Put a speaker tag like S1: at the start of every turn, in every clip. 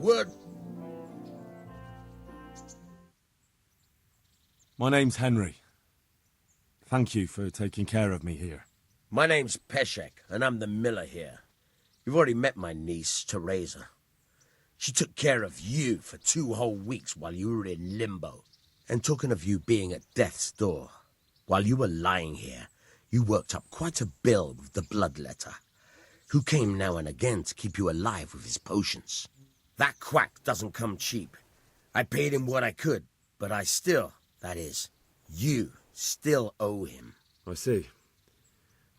S1: word.
S2: My name's Henry. Thank you for taking care of me here.
S1: My name's Peshek, and I'm the miller here. You've already met my niece, Teresa. She took care of you for 2 whole weeks while you were in limbo. And talking of you being at death's door, while you were lying here, you worked up quite a bill with the bloodletter, who came now and again to keep you alive with his potions. That quack doesn't come cheap. I paid him what I could, but I still, that is, you still owe him.
S3: I see.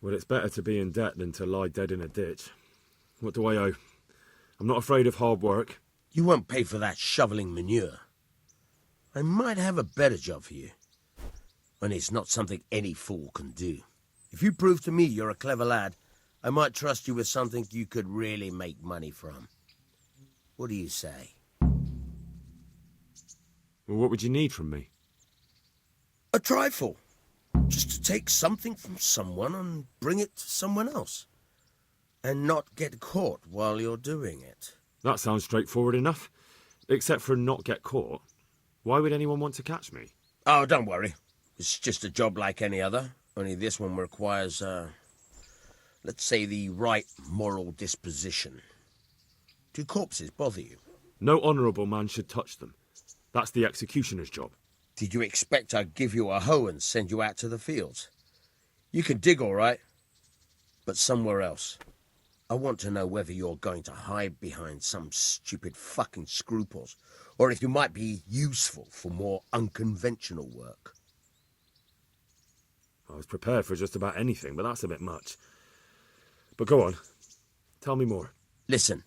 S3: Well, it's better to be in debt than to lie dead in a ditch. What do I owe? I'm not afraid of hard work.
S1: You won't pay for that shoveling manure. I might have a better job for you. And it's not something any fool can do. If you prove to me you're a clever lad, I might trust you with something you could really make money from. What do you say?
S3: Well, what would you need from me?
S1: A trifle. Just to take something from someone and bring it to someone else. And not get caught while you're doing it.
S3: That sounds straightforward enough. Except for not get caught. Why would anyone want to catch me?
S1: Oh, don't worry. It's just a job like any other. Only this one requires, let's say, the right moral disposition. Do corpses bother you?
S3: No honourable man should touch them. That's the executioner's job.
S1: Did you expect I'd give you a hoe and send you out to the fields? You can dig all right, but somewhere else. I want to know whether you're going to hide behind some stupid fucking scruples, or if you might be useful for more unconventional work.
S3: I was prepared for just about anything, but that's a bit much. But go on. Tell me more.
S1: Listen,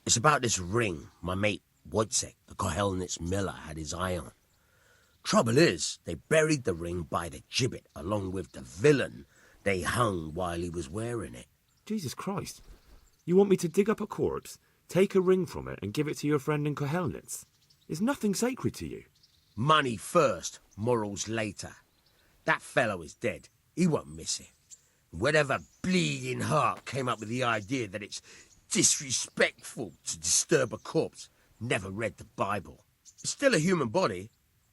S1: it's about this ring my mate Wojciech, the Kohelnitz miller, had his eye on. Trouble is, they buried the ring by the gibbet along with the villain they hung while he was wearing it.
S3: Jesus Christ. You want me to dig up a corpse, take a ring from it, and give it to your friend in Kohelnitz? Is nothing sacred to you?
S1: Money first, morals later. That fellow is dead. He won't miss it. Whatever bleeding heart came up with the idea that it's disrespectful to disturb a corpse never read the Bible. It's still a human body,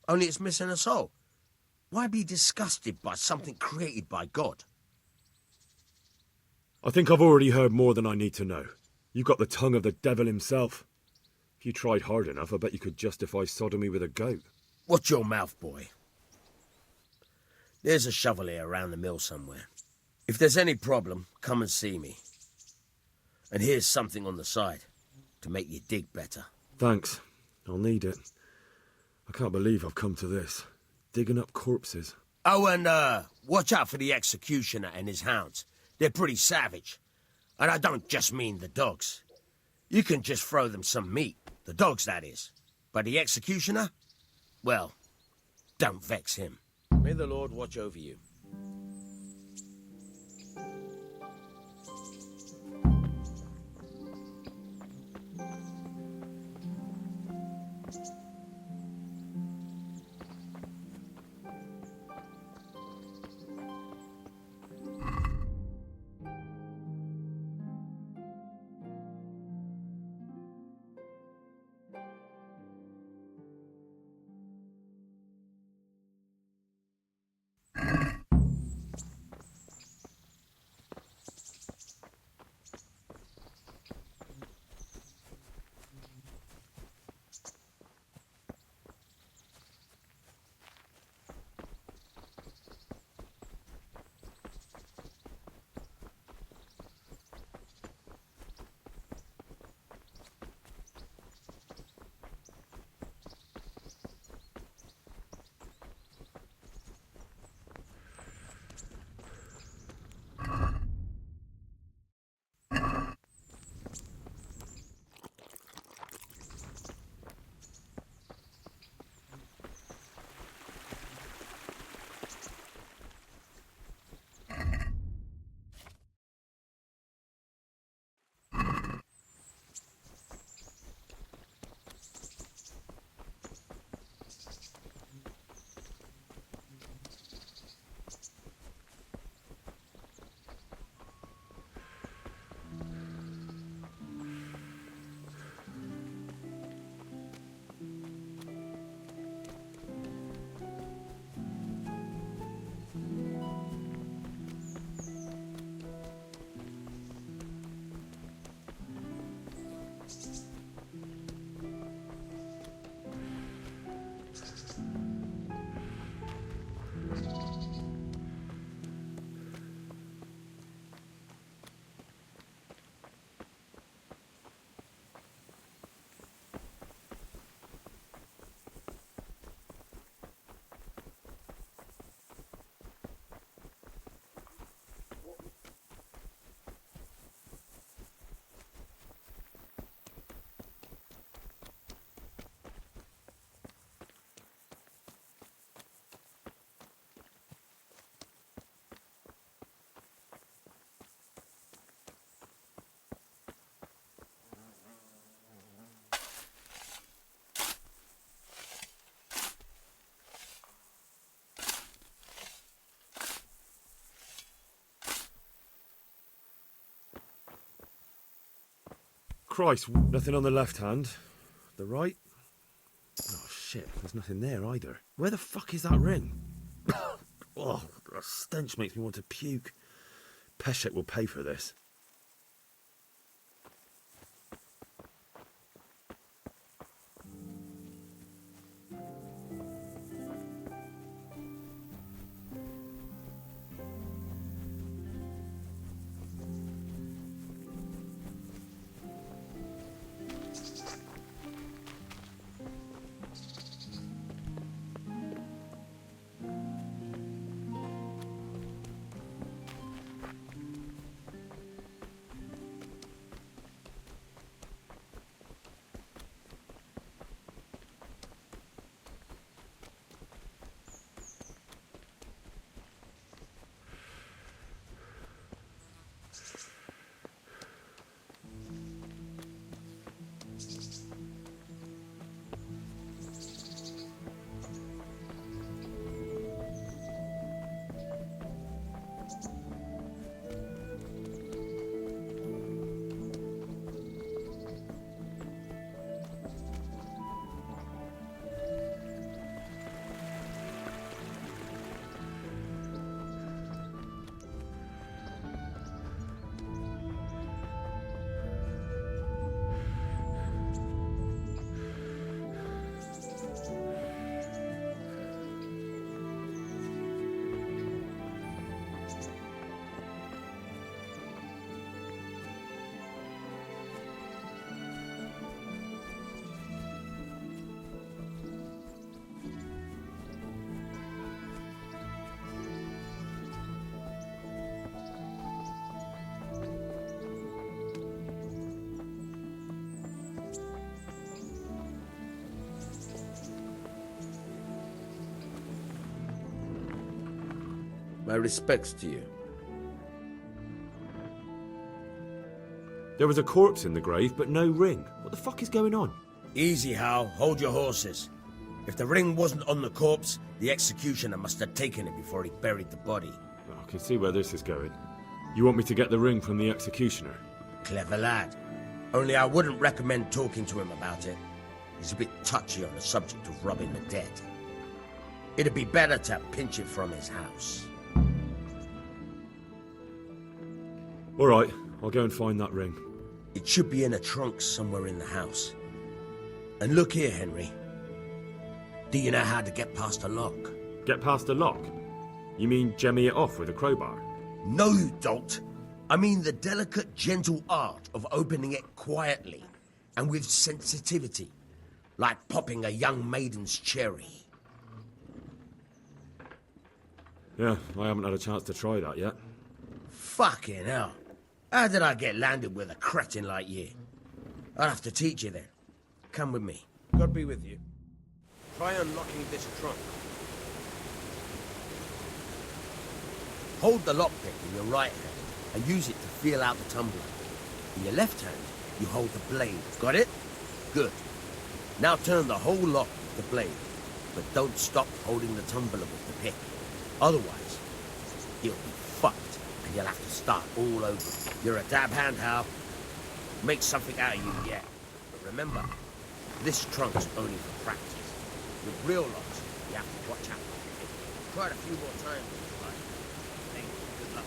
S1: only it's missing a soul. Why be disgusted by something created by God?
S3: I think I've already heard more than I need to know. You've got the tongue of the devil himself. If you tried hard enough, I bet you could justify sodomy with a goat.
S1: Watch your mouth, boy. There's a shovel here around the mill somewhere. If there's any problem, come and see me. And here's something on the side to make you dig better.
S3: Thanks. I'll need it. I can't believe I've come to this. Digging up corpses.
S1: Oh, and watch out for the executioner and his hounds. They're pretty savage. And I don't just mean the dogs. You can just throw them some meat. The dogs, that is. But the executioner? Well, don't vex him. May the Lord watch over you.
S3: Christ, nothing on the left hand. The right? Oh, shit, there's nothing there either. Where the fuck is that ring? Oh, the stench makes me want to puke. Peshek will pay for this.
S1: My respects to you.
S3: There was a corpse in the grave, but no ring. What the fuck is going on?
S1: Easy, Hal. Hold your horses. If the ring wasn't on the corpse, the executioner must have taken it before he buried the body.
S3: Oh, I can see where this is going. You want me to get the ring from the executioner?
S1: Clever lad. Only I wouldn't recommend talking to him about it. He's a bit touchy on the subject of robbing the dead. It'd be better to pinch it from his house.
S3: All right, I'll go and find that ring.
S1: It should be in a trunk somewhere in the house. And look here, Henry. Do you know how to get past a lock?
S3: Get past a lock? You mean jemmy it off with a crowbar?
S1: No, you don't. I mean the delicate, gentle art of opening it quietly and with sensitivity, like popping a young maiden's cherry.
S3: Yeah, I haven't had a chance to try that yet.
S1: Fucking hell. How did I get landed with a cretin like you? I'll have to teach you then. Come with me. God be with you. Try unlocking this trunk. Hold the lockpick in your right hand and use it to feel out the tumbler. In your left hand, you hold the blade. Got it? Good. Now turn the whole lock with the blade, but don't stop holding the tumbler with the pick. Otherwise, you'll be fucked and you'll have to start all over. You're a dab hand, Hal. Make something out of you yet. But remember, this trunk's only for practice. With real locks, you have to watch out. Try it a few more times. Right? Thank you. Good luck.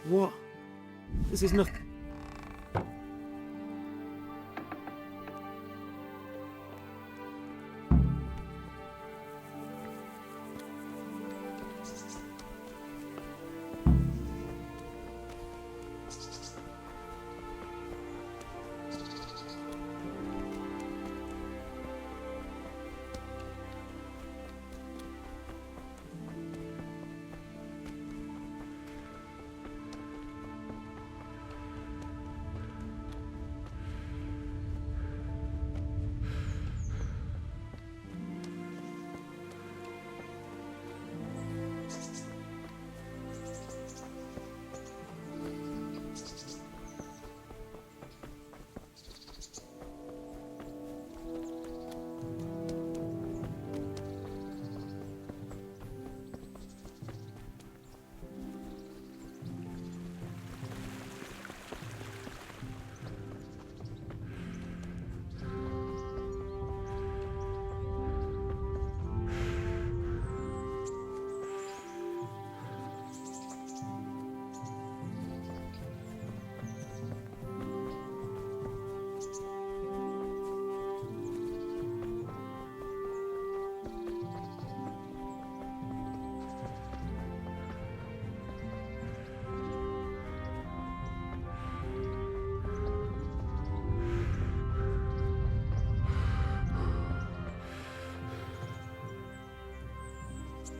S3: What? This is nothing.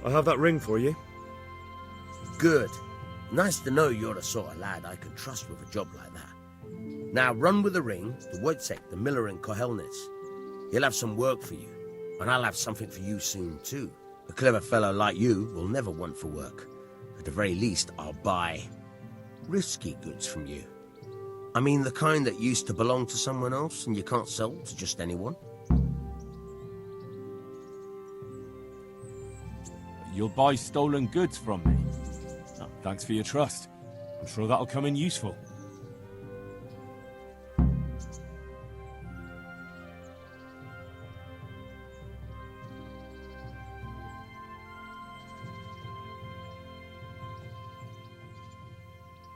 S3: I have that ring for you.
S1: Good. Nice to know you're the sort of lad I could trust with a job like that. Now run with the ring to Wojciech, the miller in Kohelnitz. He'll have some work for you, and I'll have something for you soon too. A clever fellow like you will never want for work. At the very least, I'll buy risky goods from you. I mean the kind that used to belong to someone else and you can't sell to just anyone.
S2: You'll buy stolen goods from me. Oh, thanks for your trust. I'm sure that'll come in useful.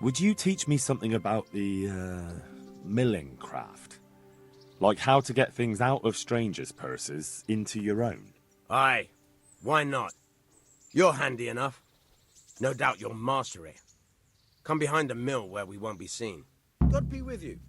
S2: Would you teach me something about the, milling craft? Like how to get things out of strangers' purses into your own?
S1: Aye, why not? You're handy enough. No doubt you'll master it. Come behind the mill where we won't be seen. God be with you.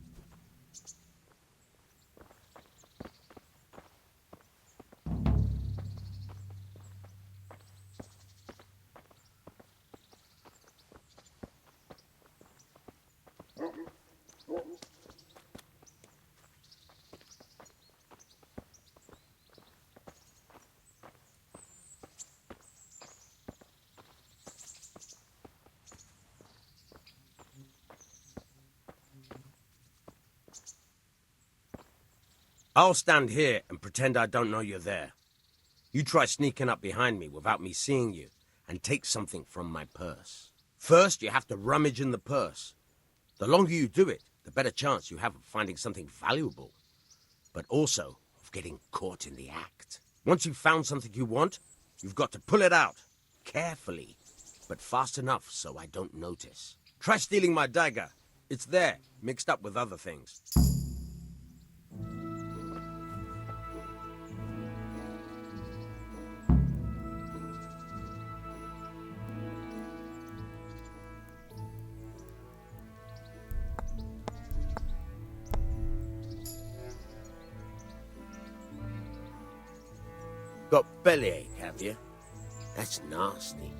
S1: I'll stand here and pretend I don't know you're there. You try sneaking up behind me without me seeing you and take something from my purse. First, you have to rummage in the purse. The longer you do it, the better chance you have of finding something valuable, but also of getting caught in the act. Once you've found something you want, you've got to pull it out, carefully, but fast enough so I don't notice. Try stealing my dagger. It's there, mixed up with other things. Got bellyache, have you? That's nasty.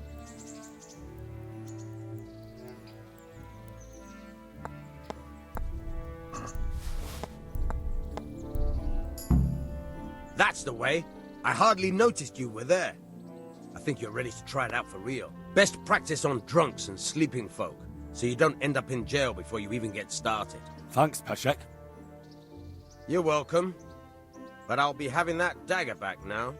S1: That's the way. I hardly noticed you were there. I think you're ready to try it out for real. Best practice on drunks and sleeping folk, so you don't end up in jail before you even get started.
S2: Thanks, Peshek.
S1: You're welcome. But I'll be having that dagger back now.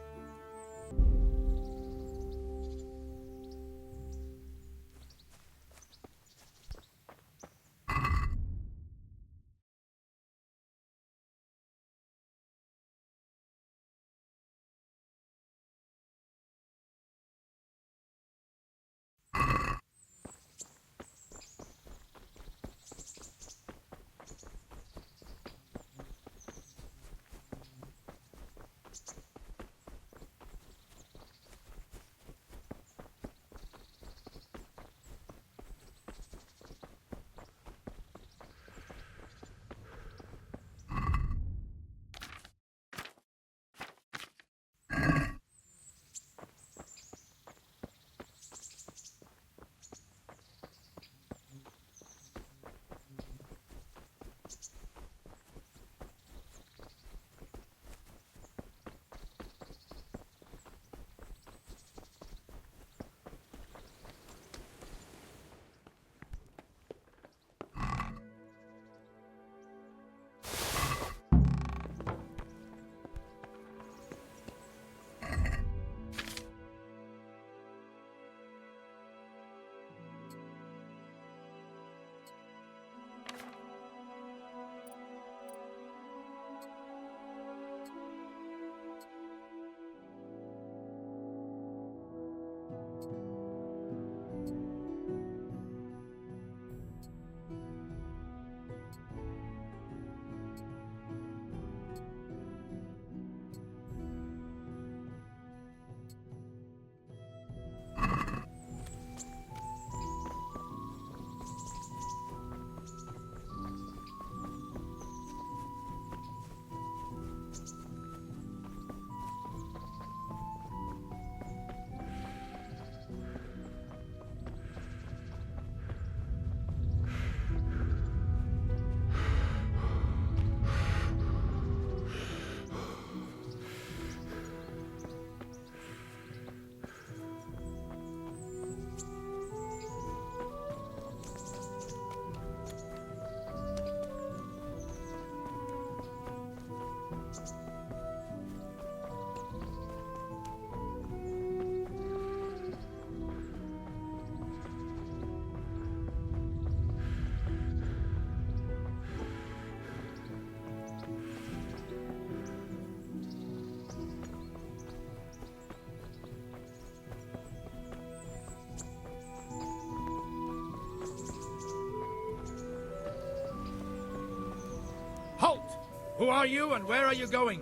S4: Who are you and where are you going?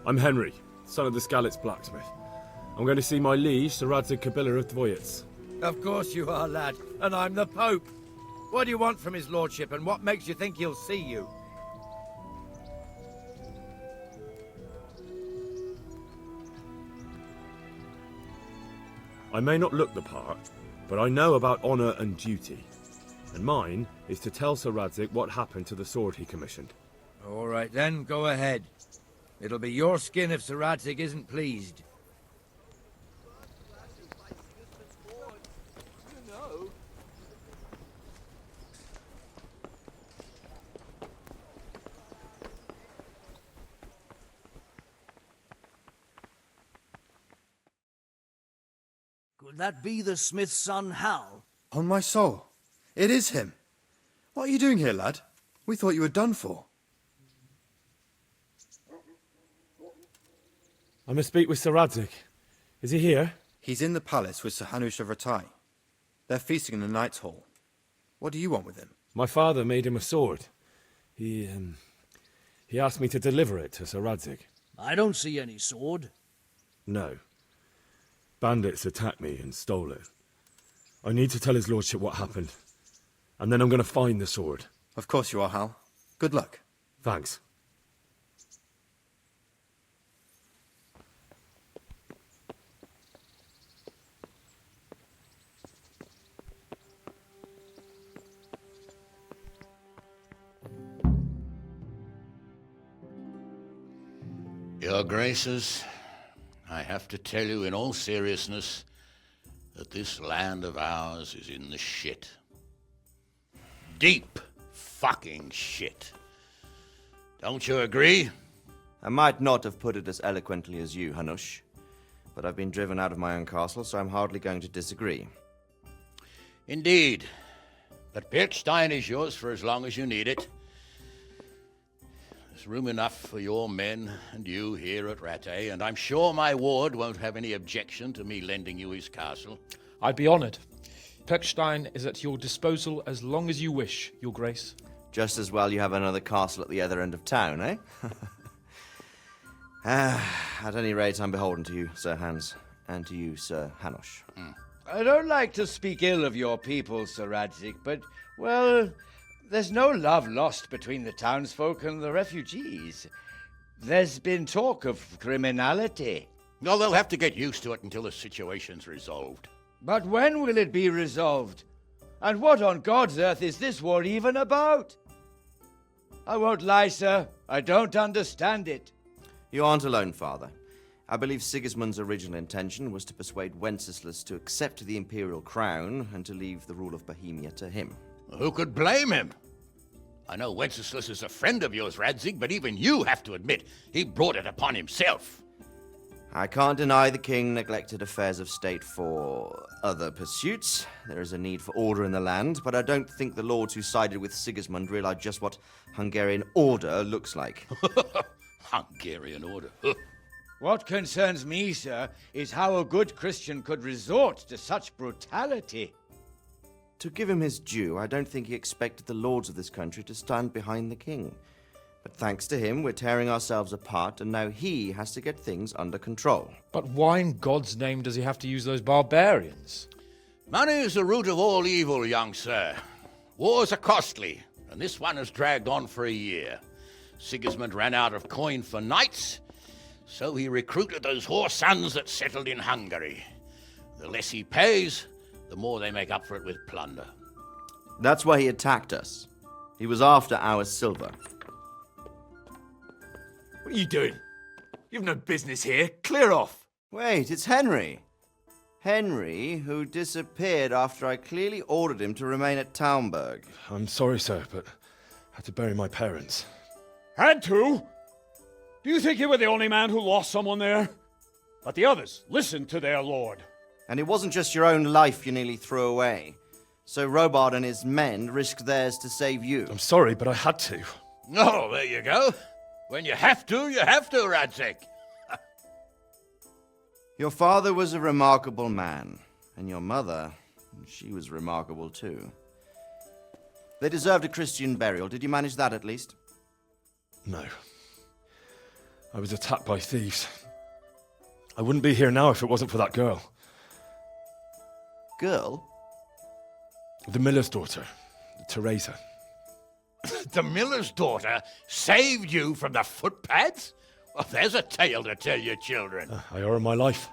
S3: I'm Henry, son of the Skalitz blacksmith. I'm going to see my liege, Sir Radzig Kabila of Dvoyets.
S4: Of course you are, lad. And I'm the Pope. What do you want from his lordship, and what makes you think he'll see you?
S3: I may not look the part, but I know about honour and duty. And mine is to tell Sir Radzig what happened to the sword he commissioned.
S4: All right then, go ahead. It'll be your skin if Sir Radzig isn't pleased.
S5: Could that be the smith's son, Hal?
S6: On my soul, it is him. What are you doing here, lad? We thought you were done for.
S3: I must speak with Sir Radzig. Is he here?
S6: He's in the palace with Sir Hanush of Ratai. They're feasting in the Knight's Hall. What do you want with him?
S3: My father made him a sword. He asked me to deliver it to Sir Radzig.
S5: I don't see any sword.
S3: No. Bandits attacked me and stole it. I need to tell his lordship what happened. And then I'm going to find the sword.
S6: Of course you are, Hal. Good luck.
S3: Thanks.
S7: Your Graces, I have to tell you in all seriousness that this land of ours is in the shit. Deep fucking shit. Don't you agree?
S8: I might not have put it as eloquently as you, Hanush, but I've been driven out of my own castle, so I'm hardly going to disagree.
S7: Indeed. But Pirkstein is yours for as long as you need it. There's room enough for your men and you here at Rattay, and I'm sure my ward won't have any objection to me lending you his castle.
S9: I'd be honoured. Pirkstein is at your disposal as long as you wish, Your Grace.
S8: Just as well you have another castle at the other end of town, eh? At any rate, I'm beholden to you, Sir Hans, and to you, Sir Hanush.
S4: I don't like to speak ill of your people, Sir Radzig, but, well, there's no love lost between the townsfolk and the refugees. There's been talk of criminality.
S7: Well, they'll have to get used to it until the situation's resolved.
S4: But when will it be resolved? And what on God's earth is this war even about? I won't lie, sir. I don't understand it.
S8: You aren't alone, Father. I believe Sigismund's original intention was to persuade Wenceslas to accept the imperial crown and to leave the rule of Bohemia to him.
S7: Who could blame him? I know Wenceslas is a friend of yours, Radzig, but even you have to admit he brought it upon himself.
S8: I can't deny the king neglected affairs of state for other pursuits. There is a need for order in the land, but I don't think the lords who sided with Sigismund realized just what Hungarian order looks like.
S7: Hungarian order.
S4: What concerns me, sir, is how a good Christian could resort to such brutality.
S8: To give him his due, I don't think he expected the lords of this country to stand behind the king. But thanks to him, we're tearing ourselves apart, and now he has to get things under control.
S9: But why in God's name does he have to use those barbarians?
S7: Money is the root of all evil, young sir. Wars are costly, and this one has dragged on for a year. Sigismund ran out of coin for knights, so he recruited those whore sons that settled in Hungary. The less he pays, the more they make up for it with plunder.
S8: That's why he attacked us. He was after our silver.
S10: What are you doing? You've no business here. Clear off.
S8: Wait, it's Henry. Henry, who disappeared after I clearly ordered him to remain at Taunberg.
S3: I'm sorry, sir, but I had to bury my parents.
S10: Had to? Do you think you were the only man who lost someone there? But the others listened to their lord.
S8: And it wasn't just your own life you nearly threw away. So Robard and his men risked theirs to save you.
S3: I'm sorry, but I had to.
S7: Oh, there you go. When you have to, Radzig.
S8: Your father was a remarkable man, and your mother, she was remarkable too. They deserved a Christian burial. Did you manage that at least?
S3: No. I was attacked by thieves. I wouldn't be here now if it wasn't for that girl.
S8: Girl?
S3: The miller's daughter, Teresa.
S7: The miller's daughter saved you from the footpads? Well, there's a tale to tell your children.
S3: I owe her my life.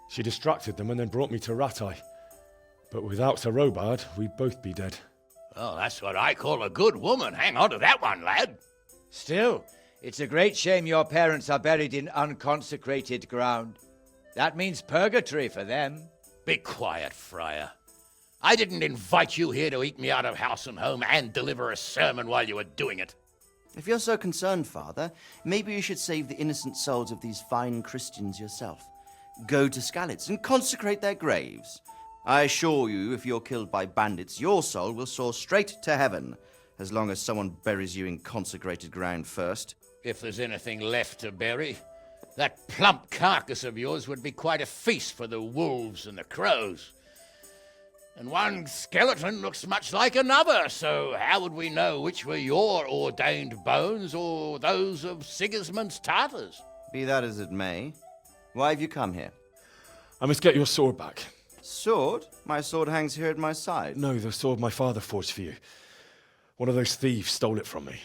S3: She distracted them and then brought me to Rattay. But without Sir Robard, we'd both be dead.
S7: Oh, that's what I call a good woman. Hang on to that one, lad.
S4: Still, it's a great shame your parents are buried in unconsecrated ground. That means purgatory for them.
S7: Be quiet, Friar. I didn't invite you here to eat me out of house and home and deliver a sermon while you were doing it.
S8: If you're so concerned, Father, maybe you should save the innocent souls of these fine Christians yourself. Go to Skalitz and consecrate their graves. I assure you, if you're killed by bandits, your soul will soar straight to heaven, as long as someone buries you in consecrated ground first.
S7: If there's anything left to bury, that plump carcass of yours would be quite a feast for the wolves and the crows. And one skeleton looks much like another, so how would we know which were your ordained bones or those of Sigismund's Tartars?
S8: Be that as it may, why have you come here?
S3: I must get your sword back.
S8: Sword? My sword hangs here at my side.
S3: No, the sword my father forged for you. One of those thieves stole it from me.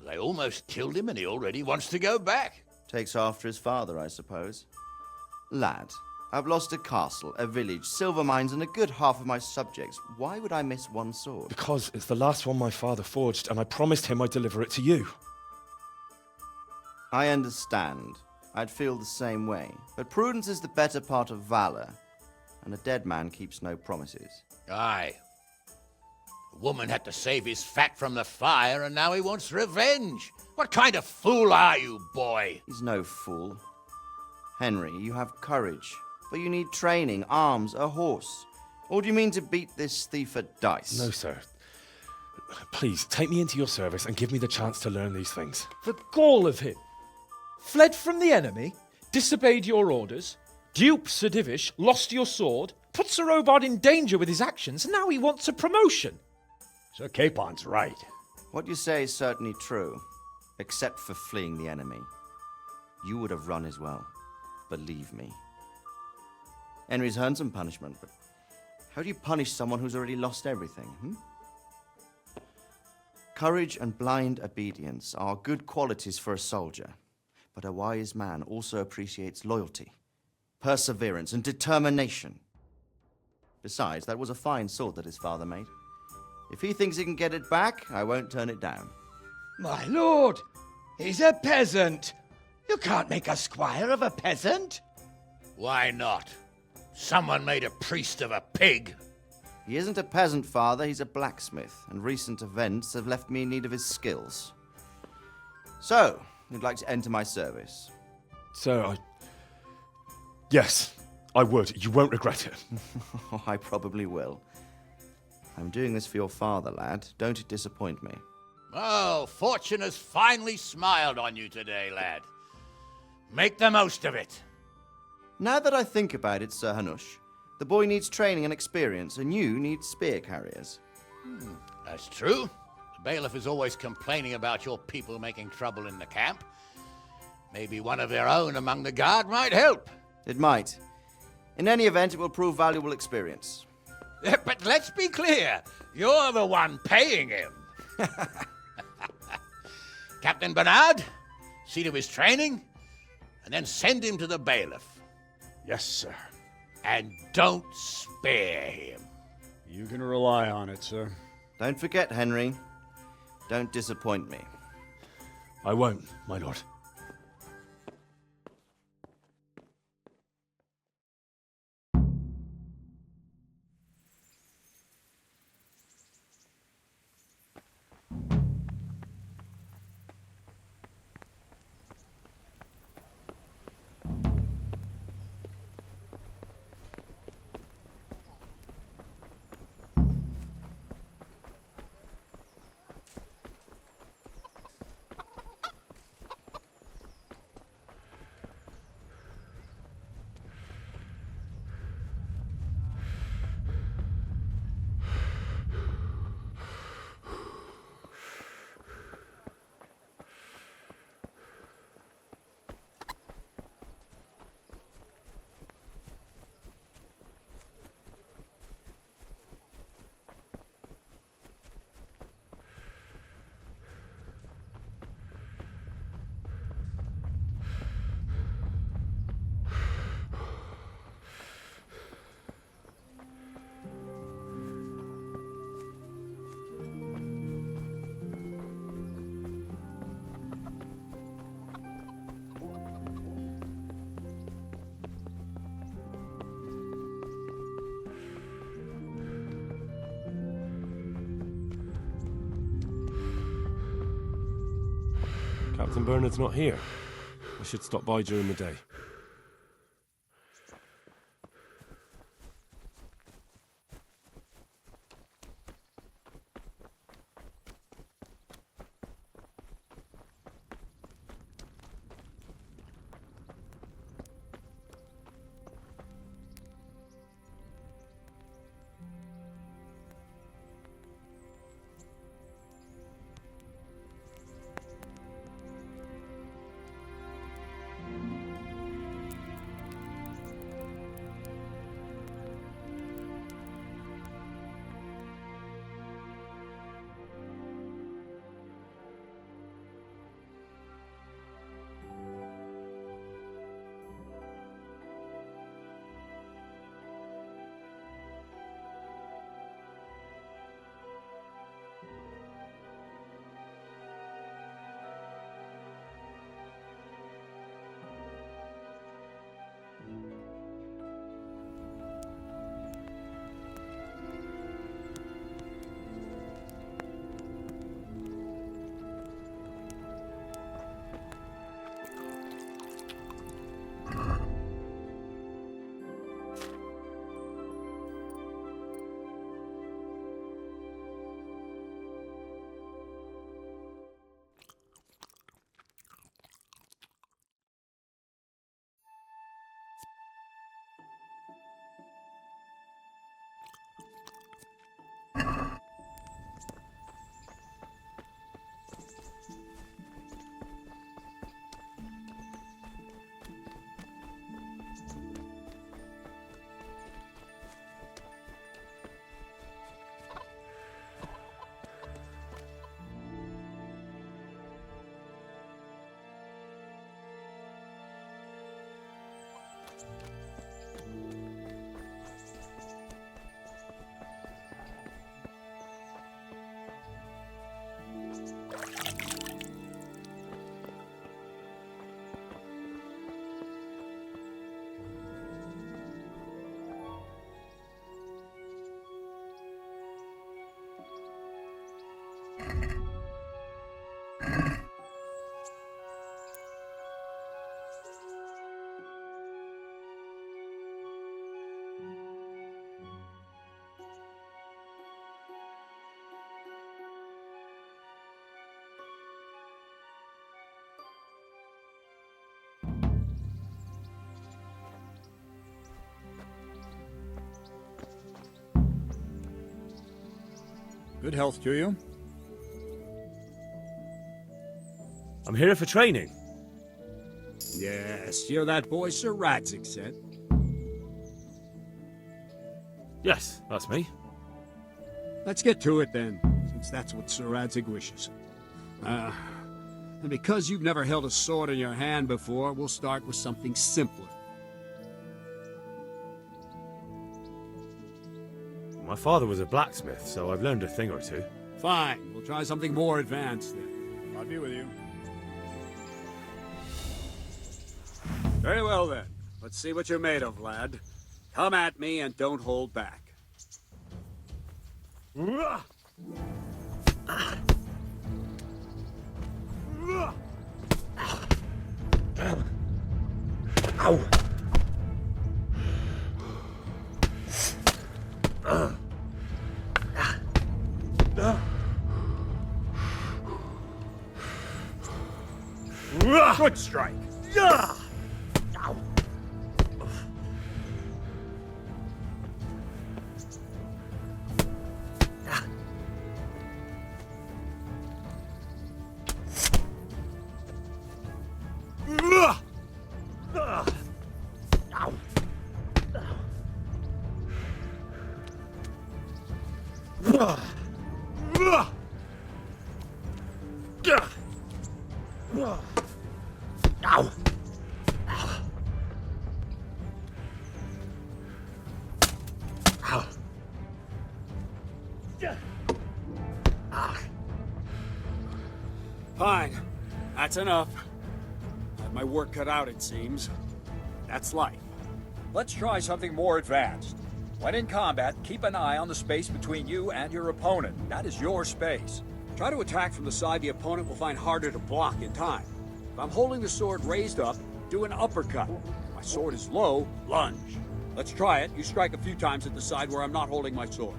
S7: They almost killed him and he already wants to go back.
S8: Takes after his father, I suppose. Lad, I've lost a castle, a village, silver mines, and a good half of my subjects. Why would I miss one sword?
S3: Because it's the last one my father forged, and I promised him I'd deliver it to you.
S8: I understand. I'd feel the same way. But prudence is the better part of valor, and a dead man keeps no promises.
S7: Aye. The woman had to save his fat from the fire, and now he wants revenge. What kind of fool are you, boy?
S8: He's no fool. Henry, you have courage, but you need training, arms, a horse. Or do you mean to beat this thief at dice?
S3: No, sir. Please, take me into your service and give me the chance to learn these things.
S9: The gall of him. Fled from the enemy, disobeyed your orders, duped Sir Divish, lost your sword, put Sir Robard in danger with his actions, and now he wants a promotion.
S10: Sir Capon's right.
S8: What you say is certainly true, except for fleeing the enemy. You would have run as well, believe me. Henry's earned some punishment, but how do you punish someone who's already lost everything, Courage and blind obedience are good qualities for a soldier, but a wise man also appreciates loyalty, perseverance, and determination. Besides, that was a fine sword that his father made. If he thinks he can get it back, I won't turn it down.
S4: My lord, he's a peasant. You can't make a squire of a peasant.
S7: Why not? Someone made a priest of a pig.
S8: He isn't a peasant, father, he's a blacksmith, and recent events have left me in need of his skills. So, you'd like to enter my service?
S3: Sir, Yes, I would. You won't regret it.
S8: Oh, I probably will. I'm doing this for your father, lad. Don't it disappoint me.
S7: Oh, fortune has finally smiled on you today, lad. Make the most of it.
S8: Now that I think about it, Sir Hanush, the boy needs training and experience, and you need spear carriers.
S7: That's true. The bailiff is always complaining about your people making trouble in the camp. Maybe one of their own among the guard might help.
S8: It might. In any event, it will prove valuable experience.
S7: But let's be clear. You're the one paying him. Captain Bernard, see to his training, and then send him to the bailiff.
S10: Yes, sir.
S7: And don't spare him.
S10: You can rely on it, sir.
S8: Don't forget, Henry. Don't disappoint me.
S3: I won't, my lord.
S2: Captain Bernard's not here. I should stop by during the day.
S10: Good health to you.
S3: I'm here for training.
S10: Yes, you're that boy Sir Radzig said.
S3: Yes, that's me.
S10: Let's get to it then, since that's what Sir Radzig wishes. And because you've never held a sword in your hand before, we'll start with something simpler.
S3: My father was a blacksmith, so I've learned a thing or two.
S10: Fine, we'll try something more advanced then. I'll be with you. Very well then. Let's see what you're made of, lad. Come at me and don't hold back.
S3: Ow!
S10: Good strike.
S3: Ow!
S10: Fine. That's enough. Had my work cut out, it seems. That's life. Let's try something more advanced. When in combat, keep an eye on the space between you and your opponent. That is your space. Try to attack from the side the opponent will find harder to block in time. If I'm holding the sword raised up, do an uppercut. If my sword is low, lunge. Let's try it. You strike a few times at the side where I'm not holding my sword.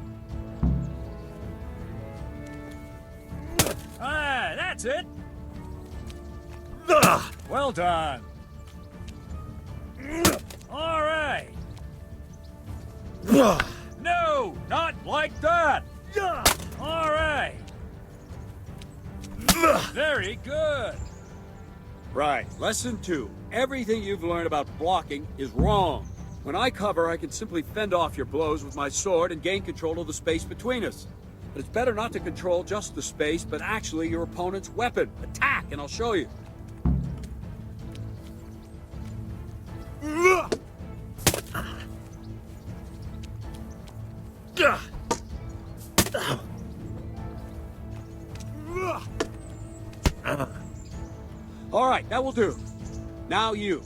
S10: Ah, that's it. Well done. All right. No, not like that. All right. Very good. Right. Lesson 2. Everything you've learned about blocking is wrong. When I cover, I can simply fend off your blows with my sword and gain control of the space between us. But it's better not to control just the space, but actually your opponent's weapon. Attack, and I'll show you. All right, that will do. Now you.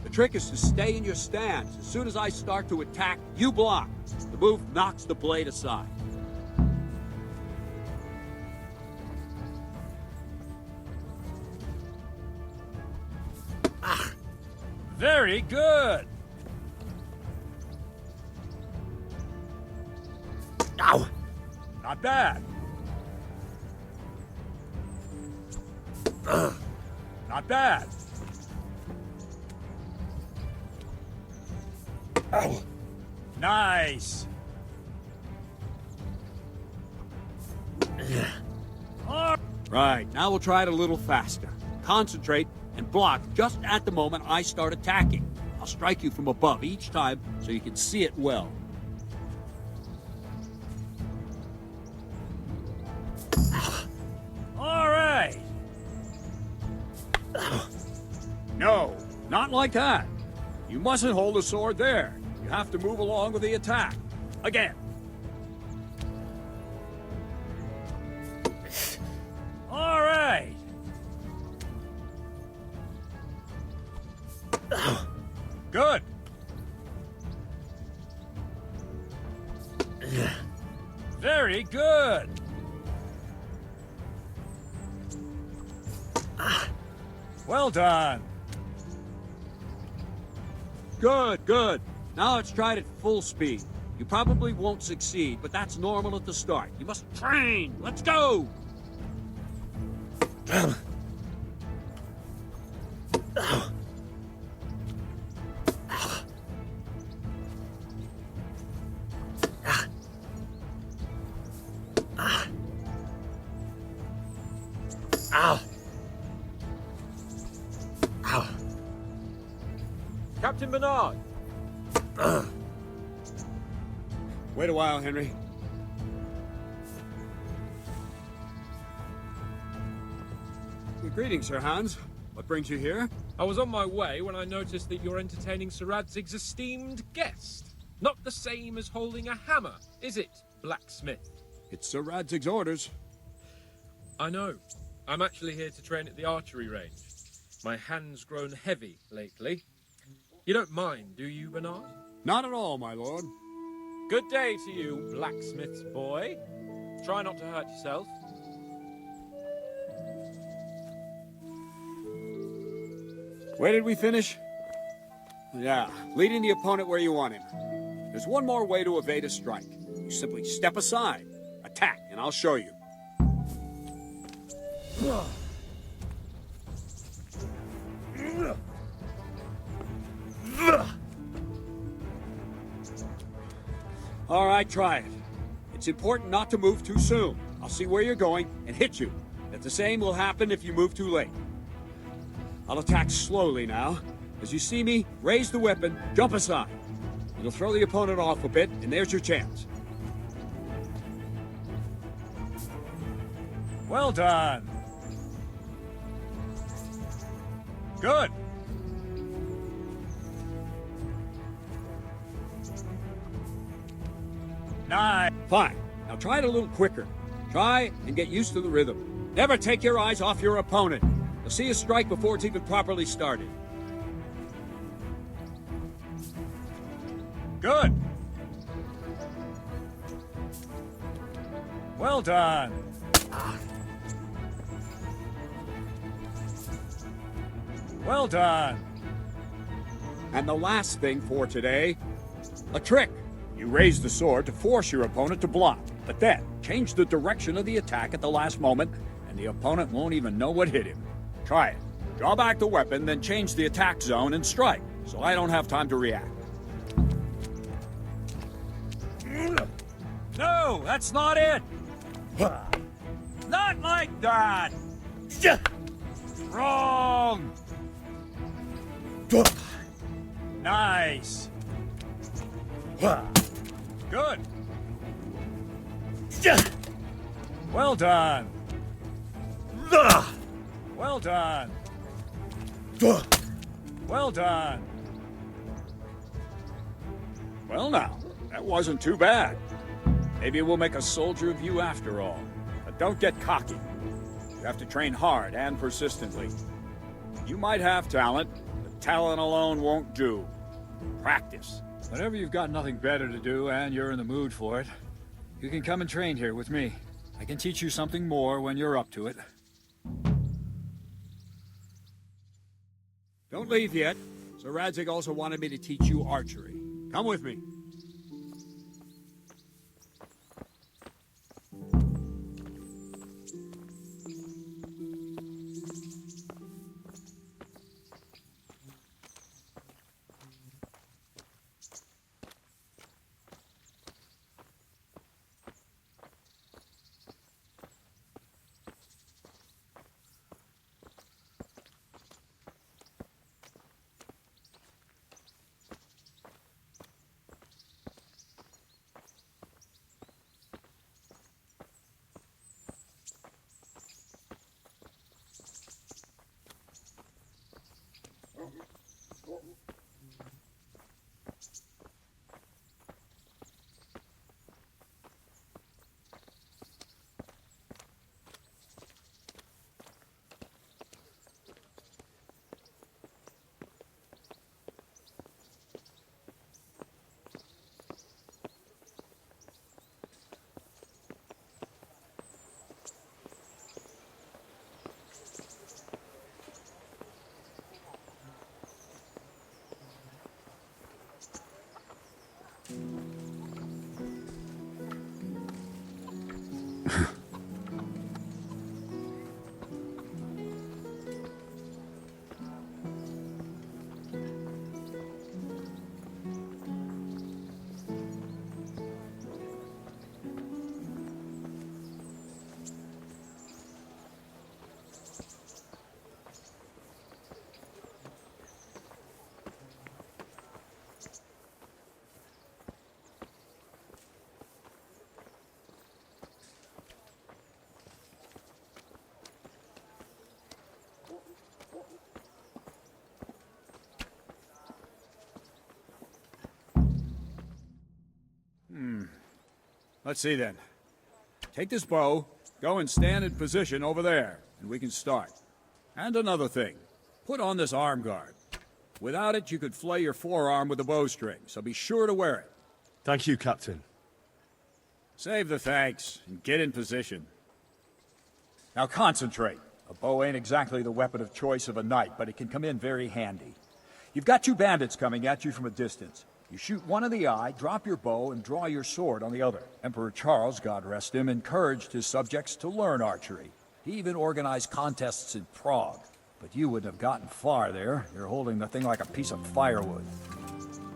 S10: The trick is to stay in your stance. As soon as I start to attack, you block. The move knocks the blade aside. Very good. Ow! Not bad. Not bad. Ow. Nice. Right, now we'll try it a little faster. Concentrate and block just at the moment I start attacking. I'll strike you from above each time so you can see it well. All right. No, not like that. You mustn't hold the sword there. You have to move along with the attack. Again. All right. Good. Very good. Well done. Good, good. Now let's try it at full speed. You probably won't succeed, but that's normal at the start. You must train. Let's go.
S3: Ow! Ow!
S9: Captain Bernard!
S10: Wait a while, Henry. Greetings, Sir Hans. What brings you here?
S9: I was on my way when I noticed that you're entertaining Sir Radzig's esteemed guest. Not the same as holding a hammer, is it, blacksmith?
S10: It's Sir Radzig's orders.
S9: I know. I'm actually here to train at the archery range. My hand's grown heavy lately. You don't mind, do you, Bernard?
S10: Not at all, my lord.
S9: Good day to you, blacksmith's boy. Try not to hurt yourself.
S10: Where did we finish? Yeah, leading the opponent where you want him. There's one more way to evade a strike. You simply step aside, attack, and I'll show you. All right, try it. It's important not to move too soon. I'll see where you're going and hit you. But the same will happen if you move too late. I'll attack slowly now. As you see me, raise the weapon, jump aside. It'll throw the opponent off a bit, and there's your chance. Well done. Good. Nice. Fine. Now try it a little quicker. Try and get used to the rhythm. Never take your eyes off your opponent. You'll see a strike before it's even properly started. Good. Well done. Well done. And the last thing for today, a trick. You raise the sword to force your opponent to block, but then change the direction of the attack at the last moment, and the opponent won't even know what hit him. Try it. Draw back the weapon, then change the attack zone and strike, so I don't have time to react. No, that's not it! Not like that! Wrong! Nice! Good! Well done! Well done! Well done! Well now, that wasn't too bad. Maybe we'll make a soldier of you after all. But don't get cocky. You have to train hard and persistently. You might have talent, but talent alone won't do. Practice. Whenever you've got nothing better to do and you're in the mood for it, you can come and train here with me. I can teach you something more when you're up to it. Don't leave yet. Sir Radzig also wanted me to teach you archery. Come with me. Let's see then. Take this bow, go and stand in position over there, and we can start. And another thing, put on this arm guard. Without it, you could flay your forearm with a bowstring, so be sure to wear it.
S3: Thank you, Captain.
S10: Save the thanks, and get in position. Now concentrate. A bow ain't exactly the weapon of choice of a knight, but it can come in very handy. You've got two bandits coming at you from a distance. You shoot one in the eye, drop your bow, and draw your sword on the other. Emperor Charles, God rest him, encouraged his subjects to learn archery. He even organized contests in Prague. But you wouldn't have gotten far there. You're holding the thing like a piece of firewood.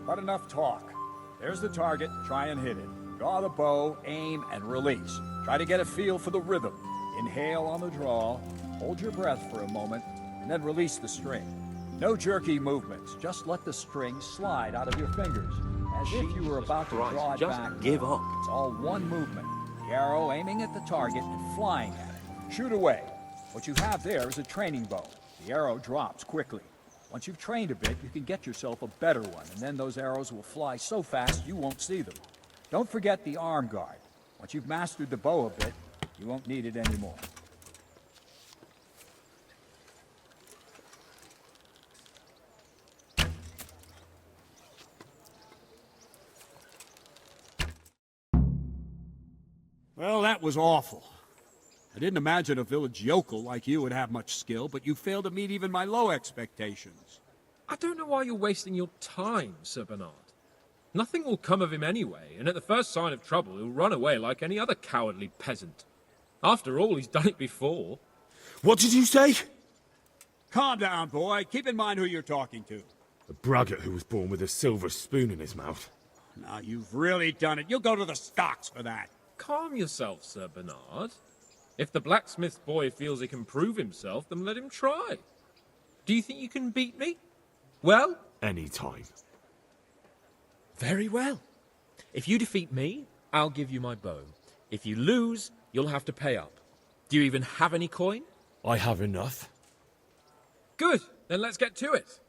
S10: But enough talk. There's the target. Try and hit it. Draw the bow, aim, and release. Try to get a feel for the rhythm. Inhale on the draw, hold your breath for a moment, and then release the string. No jerky movements. Just let the string slide out of your fingers, as if you were about to draw it
S1: just
S10: back.
S1: give up.
S10: It's all one movement. The arrow aiming at the target and flying at it. Shoot away. What you have there is a training bow. The arrow drops quickly. Once you've trained a bit, you can get yourself a better one, and then those arrows will fly so fast you won't see them. Don't forget the arm guard. Once you've mastered the bow a bit, you won't need it anymore. Well, that was awful. I didn't imagine a village yokel like you would have much skill, but you failed to meet even my low expectations.
S11: I don't know why you're wasting your time, Sir Bernard. Nothing will come of him anyway, and at the first sign of trouble, he'll run away like any other cowardly peasant. After all, he's done it before.
S3: What did you say?
S10: Calm down, boy. Keep in mind who you're talking to.
S3: A braggart who was born with a silver spoon in his mouth.
S10: Now, you've really done it. You'll go to the stocks for that.
S11: Calm yourself, Sir Bernard. If the blacksmith boy feels he can prove himself, then let him try. Do you think you can beat me? Well?
S3: Any time.
S11: Very well. If you defeat me, I'll give you my bow. If you lose, you'll have to pay up. Do you even have any coin?
S3: I have enough.
S11: Good. Then let's get to it.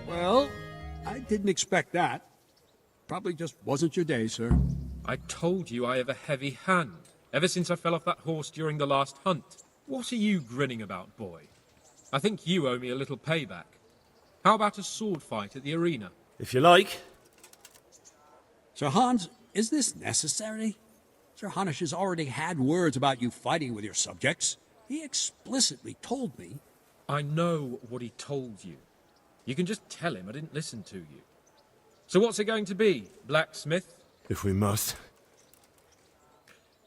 S10: Well, I didn't expect that. Probably just wasn't your day, sir.
S11: I told you I have a heavy hand, ever since I fell off that horse during the last hunt. What are you grinning about, boy? I think you owe me a little payback. How about a sword fight at the arena?
S3: If you like.
S10: Sir Hans, is this necessary? Sir Hanush has already had words about you fighting with your subjects. He explicitly told me.
S11: I know what he told you. You can just tell him I didn't listen to you. So what's it going to be, blacksmith?
S3: If we must.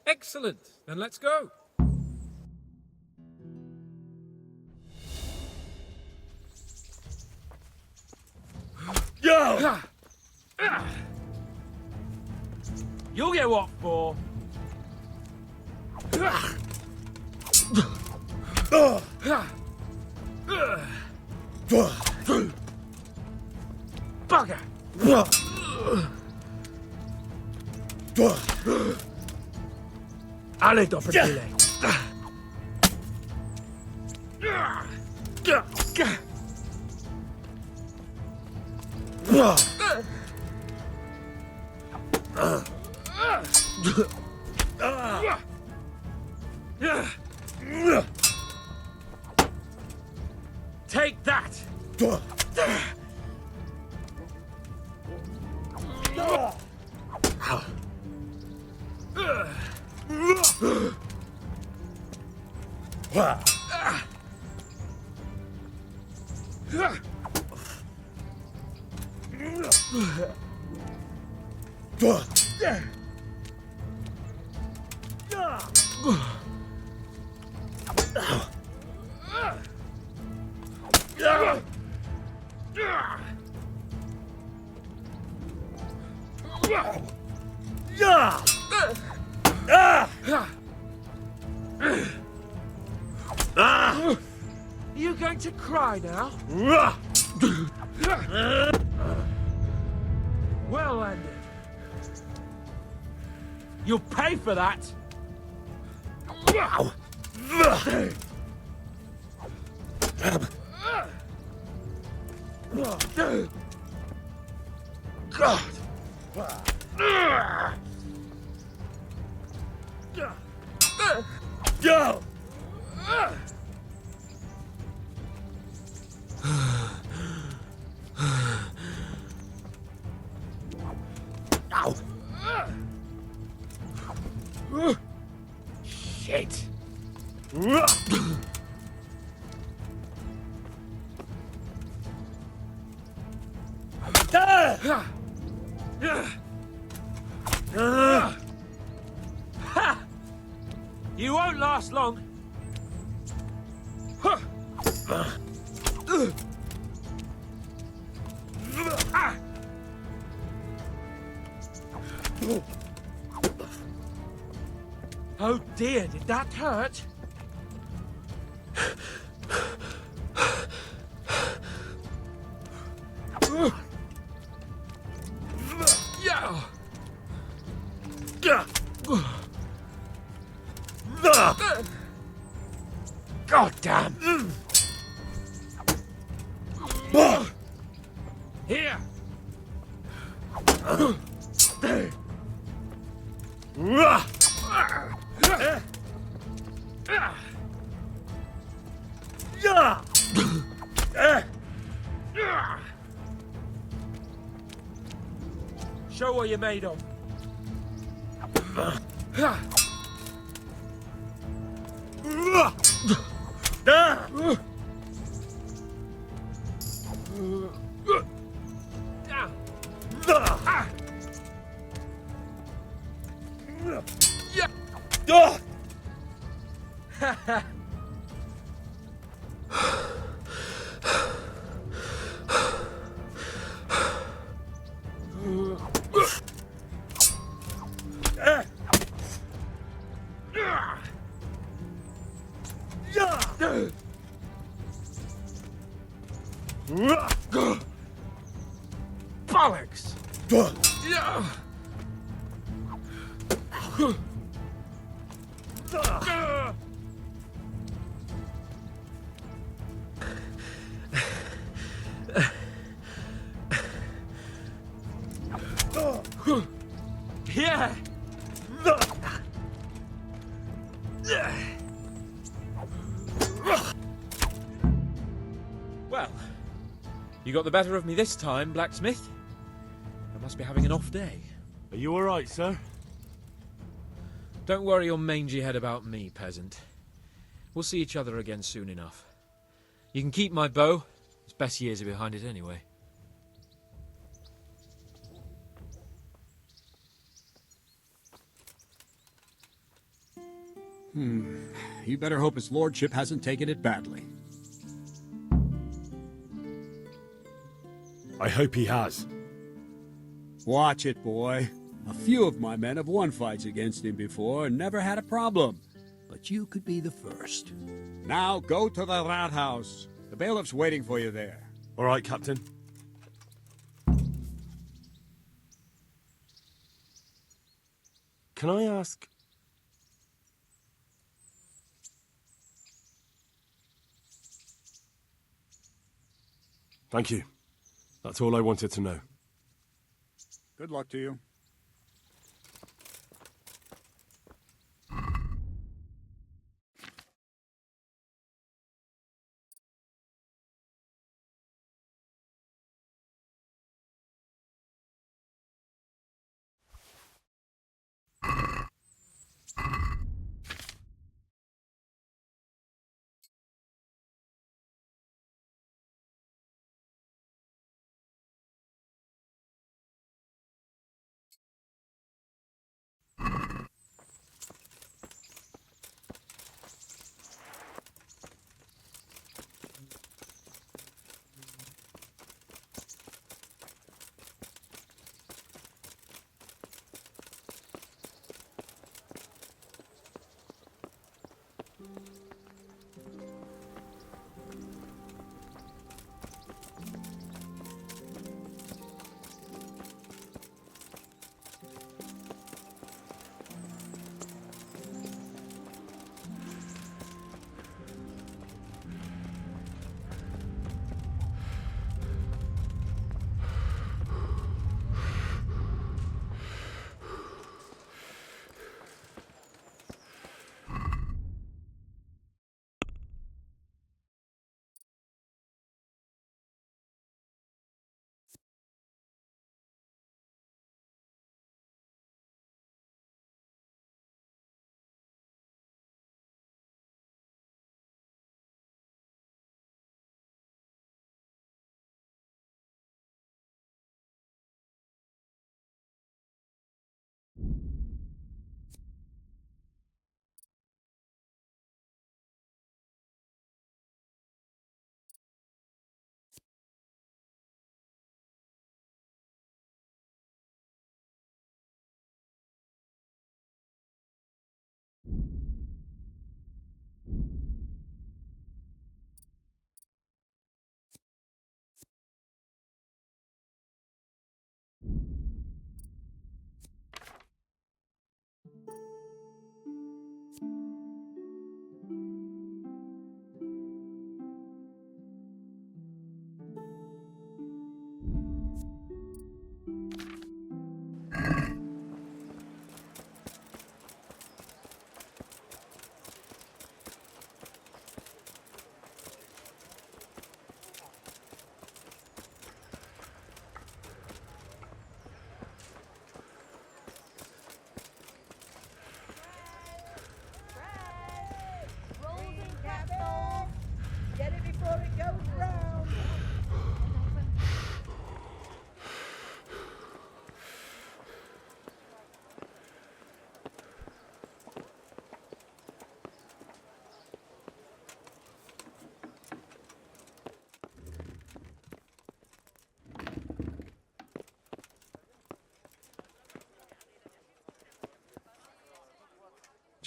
S11: Excellent. Then let's go.
S3: Go!
S11: You'll get what for? Bugger! Allez, doppelkille! Take that! Are you going to cry now? Well, then. You'll pay for that. God. Go. Shit. You won't last long.
S9: Oh dear, did that hurt? God damn! Here! Show what you're made of. Bollocks! Yeah! Well, you got the better of me this time, blacksmith. I must be having an off day.
S3: Are you alright, sir?
S9: Don't worry your mangy head about me, peasant. We'll see each other again soon enough. You can keep my bow. Its best years are behind it anyway.
S10: You better hope his lordship hasn't taken it badly.
S3: I hope he has.
S10: Watch it, boy. A few of my men have won fights against him before and never had a problem. But you could be the first. Now go to the rat house. The bailiff's waiting for you there.
S3: Alright, Captain. Can I ask... Thank you. That's all I wanted to know.
S10: Good luck to you.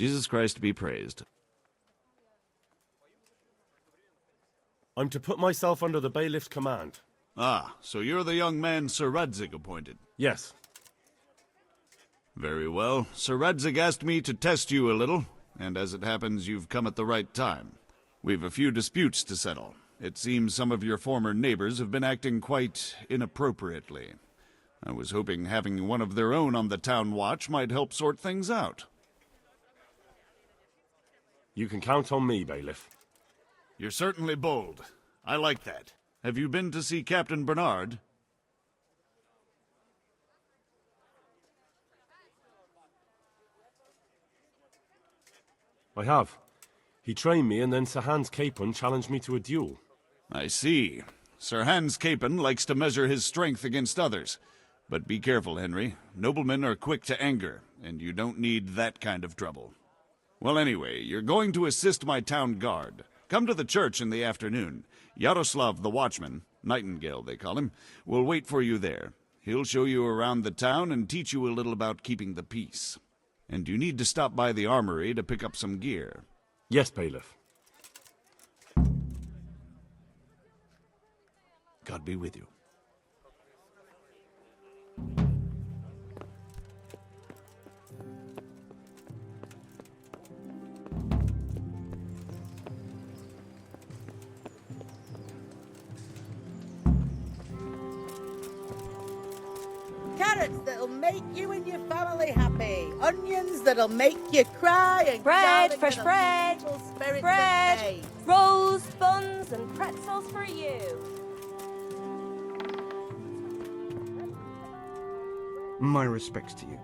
S12: Jesus Christ be praised.
S3: I'm to put myself under the bailiff's command.
S13: Ah, so you're the young man Sir Radzig appointed.
S3: Yes.
S13: Very well. Sir Radzig asked me to test you a little, and as it happens, you've come at the right time. We've a few disputes to settle. It seems some of your former neighbors have been acting quite inappropriately. I was hoping having one of their own on the town watch might help sort things out.
S3: You can count on me, bailiff.
S13: You're certainly bold. I like that. Have you been to see Captain Bernard?
S3: I have. He trained me, and then Sir Hans Capon challenged me to a duel.
S13: I see. Sir Hans Capon likes to measure his strength against others. But be careful, Henry. Noblemen are quick to anger, and you don't need that kind of trouble. Well, anyway, you're going to assist my town guard. Come to the church in the afternoon. Yaroslav the watchman, Nightingale they call him, will wait for you there. He'll show you around the town and teach you a little about keeping the peace. And you need to stop by the armory to pick up some gear.
S3: Yes, bailiff.
S13: God be with you.
S14: Carrots that'll make you and your family happy. Onions that'll make you cry. And
S15: Bread, fresh bread.
S14: Bread.
S15: Rolls, buns, and pretzels for you.
S16: My respects to you.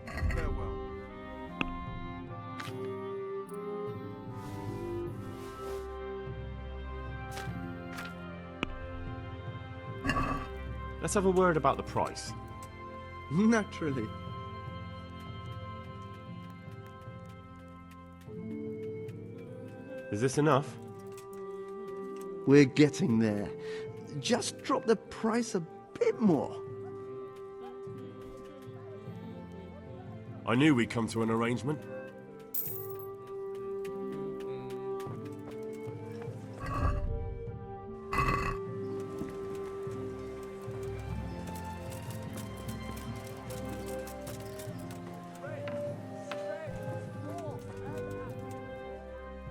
S3: Farewell. Let's have a word about the price.
S16: Naturally.
S3: Is this enough?
S16: We're getting there. Just drop the price a bit more.
S3: I knew we'd come to an arrangement.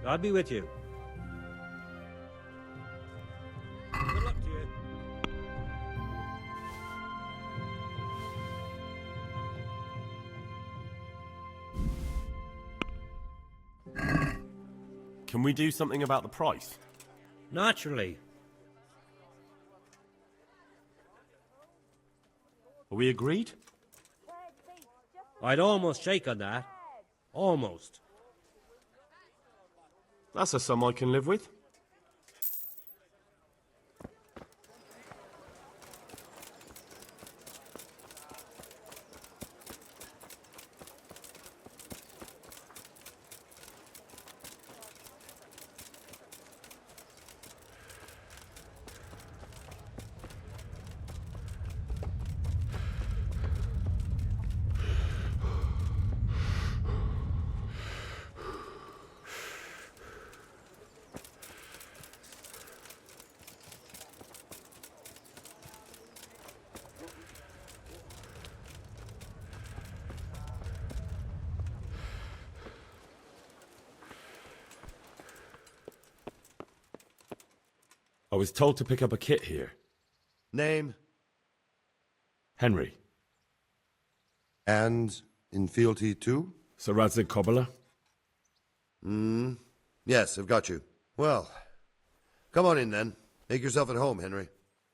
S17: God be with you. Good luck to you.
S3: Can we do something about the price?
S17: Naturally.
S3: Are we agreed?
S17: I'd almost shake on that. Almost.
S3: That's a sum I can live with. I was told to pick up a kit here.
S18: Name?
S3: Henry.
S18: And in fealty too?
S3: Sir Radzig Cobbler?
S18: Yes, I've got you. Well, come on in then. Make yourself at home, Henry.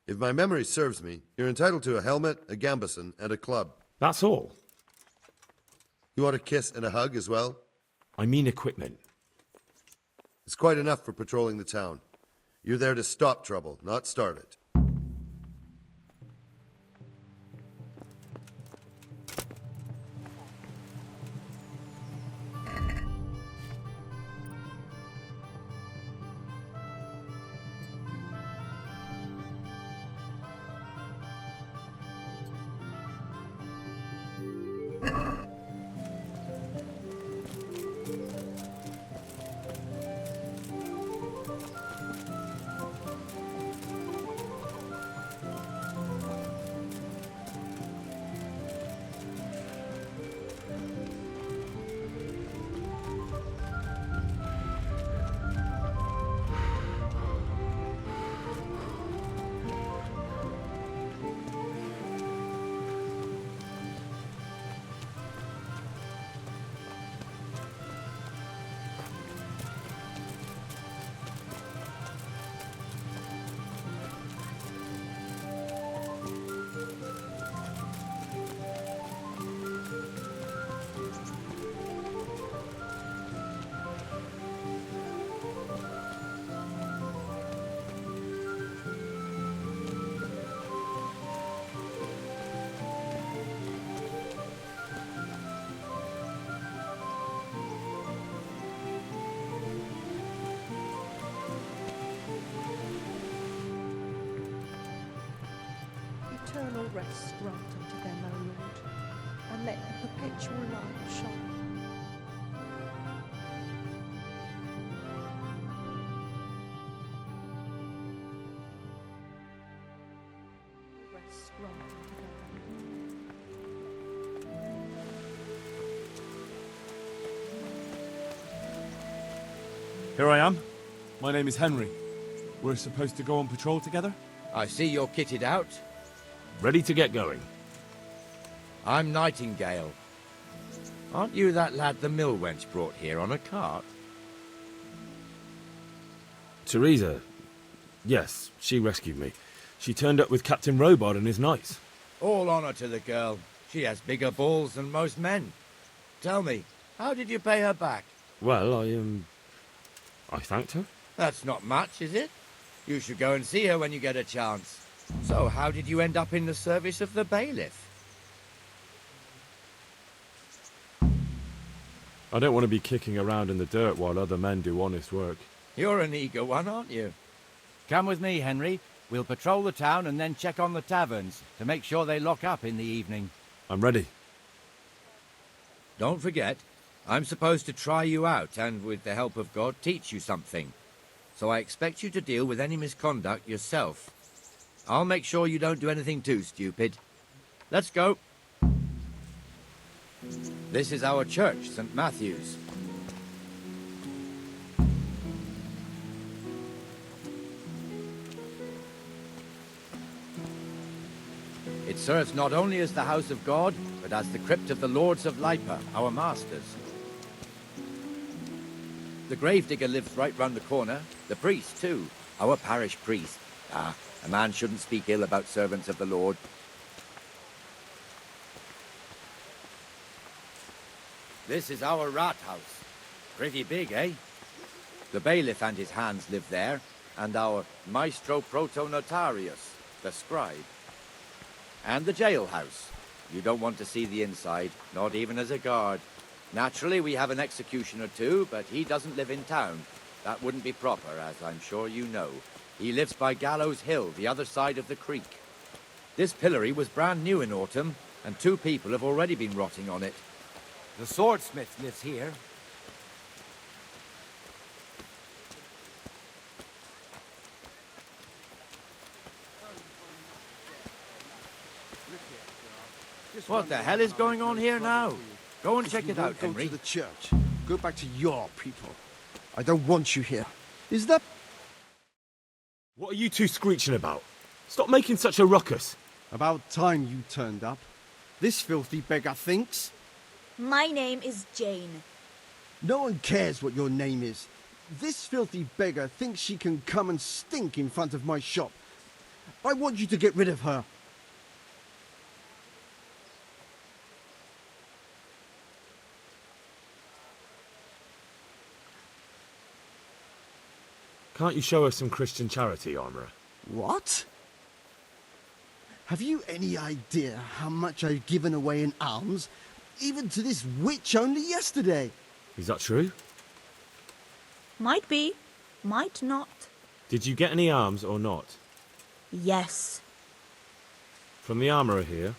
S18: If my memory serves me, you're entitled to a helmet, a gambeson, and a club.
S3: That's all.
S18: You want a kiss and a hug as well?
S3: I mean equipment.
S18: It's quite enough for patrolling the town. You're there to stop trouble, not start it.
S12: eternal rest grant unto them, O Lord, and let the perpetual light shine. Rest grant unto them.
S3: Here I am. My name is Henry. We're supposed to go on patrol together?
S4: I see you're kitted out.
S3: Ready to get going.
S4: I'm Nightingale. Aren't you that lad the mill wench brought here on a cart?
S3: Teresa. Yes, she rescued me. She turned up with Captain Robard and his knights.
S4: All honor to the girl. She has bigger balls than most men. Tell me, how did you pay her back?
S3: Well, I thanked her.
S4: That's not much, is it? You should go and see her when you get a chance. So, how did you end up in the service of the bailiff?
S3: I don't want to be kicking around in the dirt while other men do honest work.
S4: You're an eager one, aren't you? Come with me, Henry. We'll patrol the town and then check on the taverns to make sure they lock up in the evening.
S3: I'm ready.
S4: Don't forget, I'm supposed to try you out and, with the help of God, teach you something. So I expect you to deal with any misconduct yourself. I'll make sure you don't do anything too stupid. Let's go. This is our church, St. Matthew's. It serves not only as the house of God, but as the crypt of the Lords of Lipa, our masters. The gravedigger lives right round the corner. The priest, too. Our parish priest. Ah, a man shouldn't speak ill about servants of the Lord. This is our rat house. Pretty big, eh? The bailiff and his hands live there, and our maestro protonotarius, the scribe. And the jailhouse. You don't want to see the inside, not even as a guard. Naturally, we have an executioner too, but he doesn't live in town. That wouldn't be proper, as I'm sure you know. He lives by Gallows Hill, the other side of the creek. This pillory was brand new in autumn, and 2 people have already been rotting on it. The swordsmith lives here. What the hell is going on here now? Go and check it out, Henry.
S16: Go to the church. Go back to your people. I don't want you here. Is that...
S3: What are you two screeching about? Stop making such a ruckus.
S16: About time you turned up. This filthy beggar thinks.
S19: My name is Jane.
S16: No one cares what your name is. This filthy beggar thinks she can come and stink in front of my shop. I want you to get rid of her.
S3: Can't you show us some Christian charity, Armourer?
S16: What? Have you any idea how much I've given away in alms? Even to this witch only yesterday.
S3: Is that true?
S19: Might be, might not.
S3: Did you get any alms or not?
S19: Yes.
S3: From the Armourer here?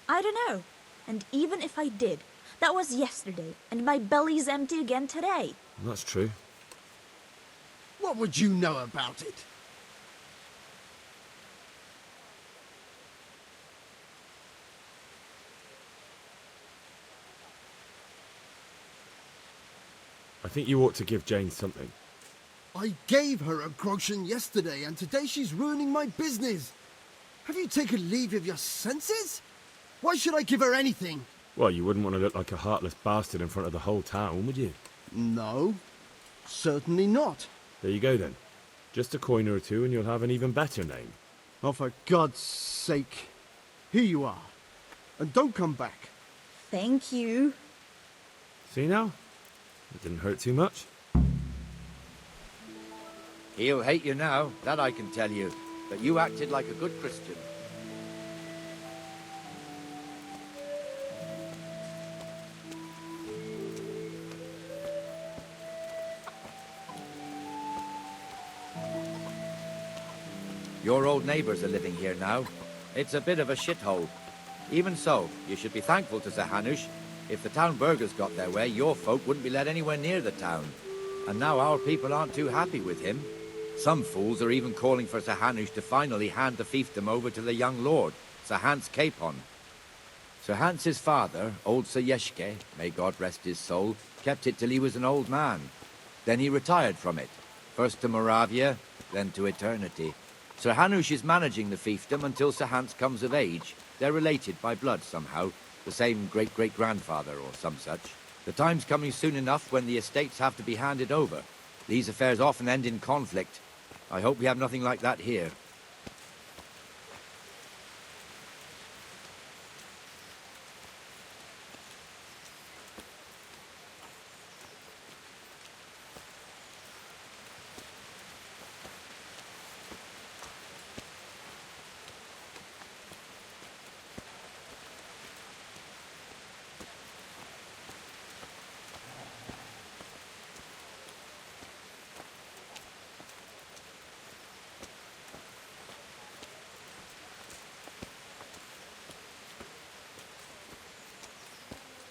S19: I don't know. And even if I did, that was yesterday, and my belly's empty again today.
S3: That's true.
S16: What would you know about it?
S3: I think you ought to give Jane something.
S16: I gave her a groschen yesterday, and today she's ruining my business. Have you taken leave of your senses? Why should I give her anything?
S3: Well, you wouldn't want to look like a heartless bastard in front of the whole town, would you?
S16: No, certainly not.
S3: There you go, then. Just a coin or 2 and you'll have an even better name.
S16: Oh, for God's sake. Here you are. And don't come back.
S19: Thank you.
S3: See now? It didn't hurt too much.
S4: He'll hate you now, that I can tell you. But you acted like a good Christian. Your old neighbors are living here now.
S20: It's a bit of a shithole. Even so, you should be thankful to Sir Hanush. If the town burghers got their way, your folk wouldn't be let anywhere near the town. And now our people aren't too happy with him. Some fools are even calling for Sir Hanush to finally hand the fiefdom over to the young lord, Sir Hans Capon. Sir Hans's father, old Sir Yeshke, may God rest his soul, kept it till he was an old man. Then he retired from it, first to Moravia, then to eternity. Sir Hanush is managing the fiefdom until Sir Hans comes of age. They're related by blood somehow, the same great-great-grandfather or some such. The time's coming soon enough when the estates have to be handed over. These affairs often end in conflict. I hope we have nothing like that here.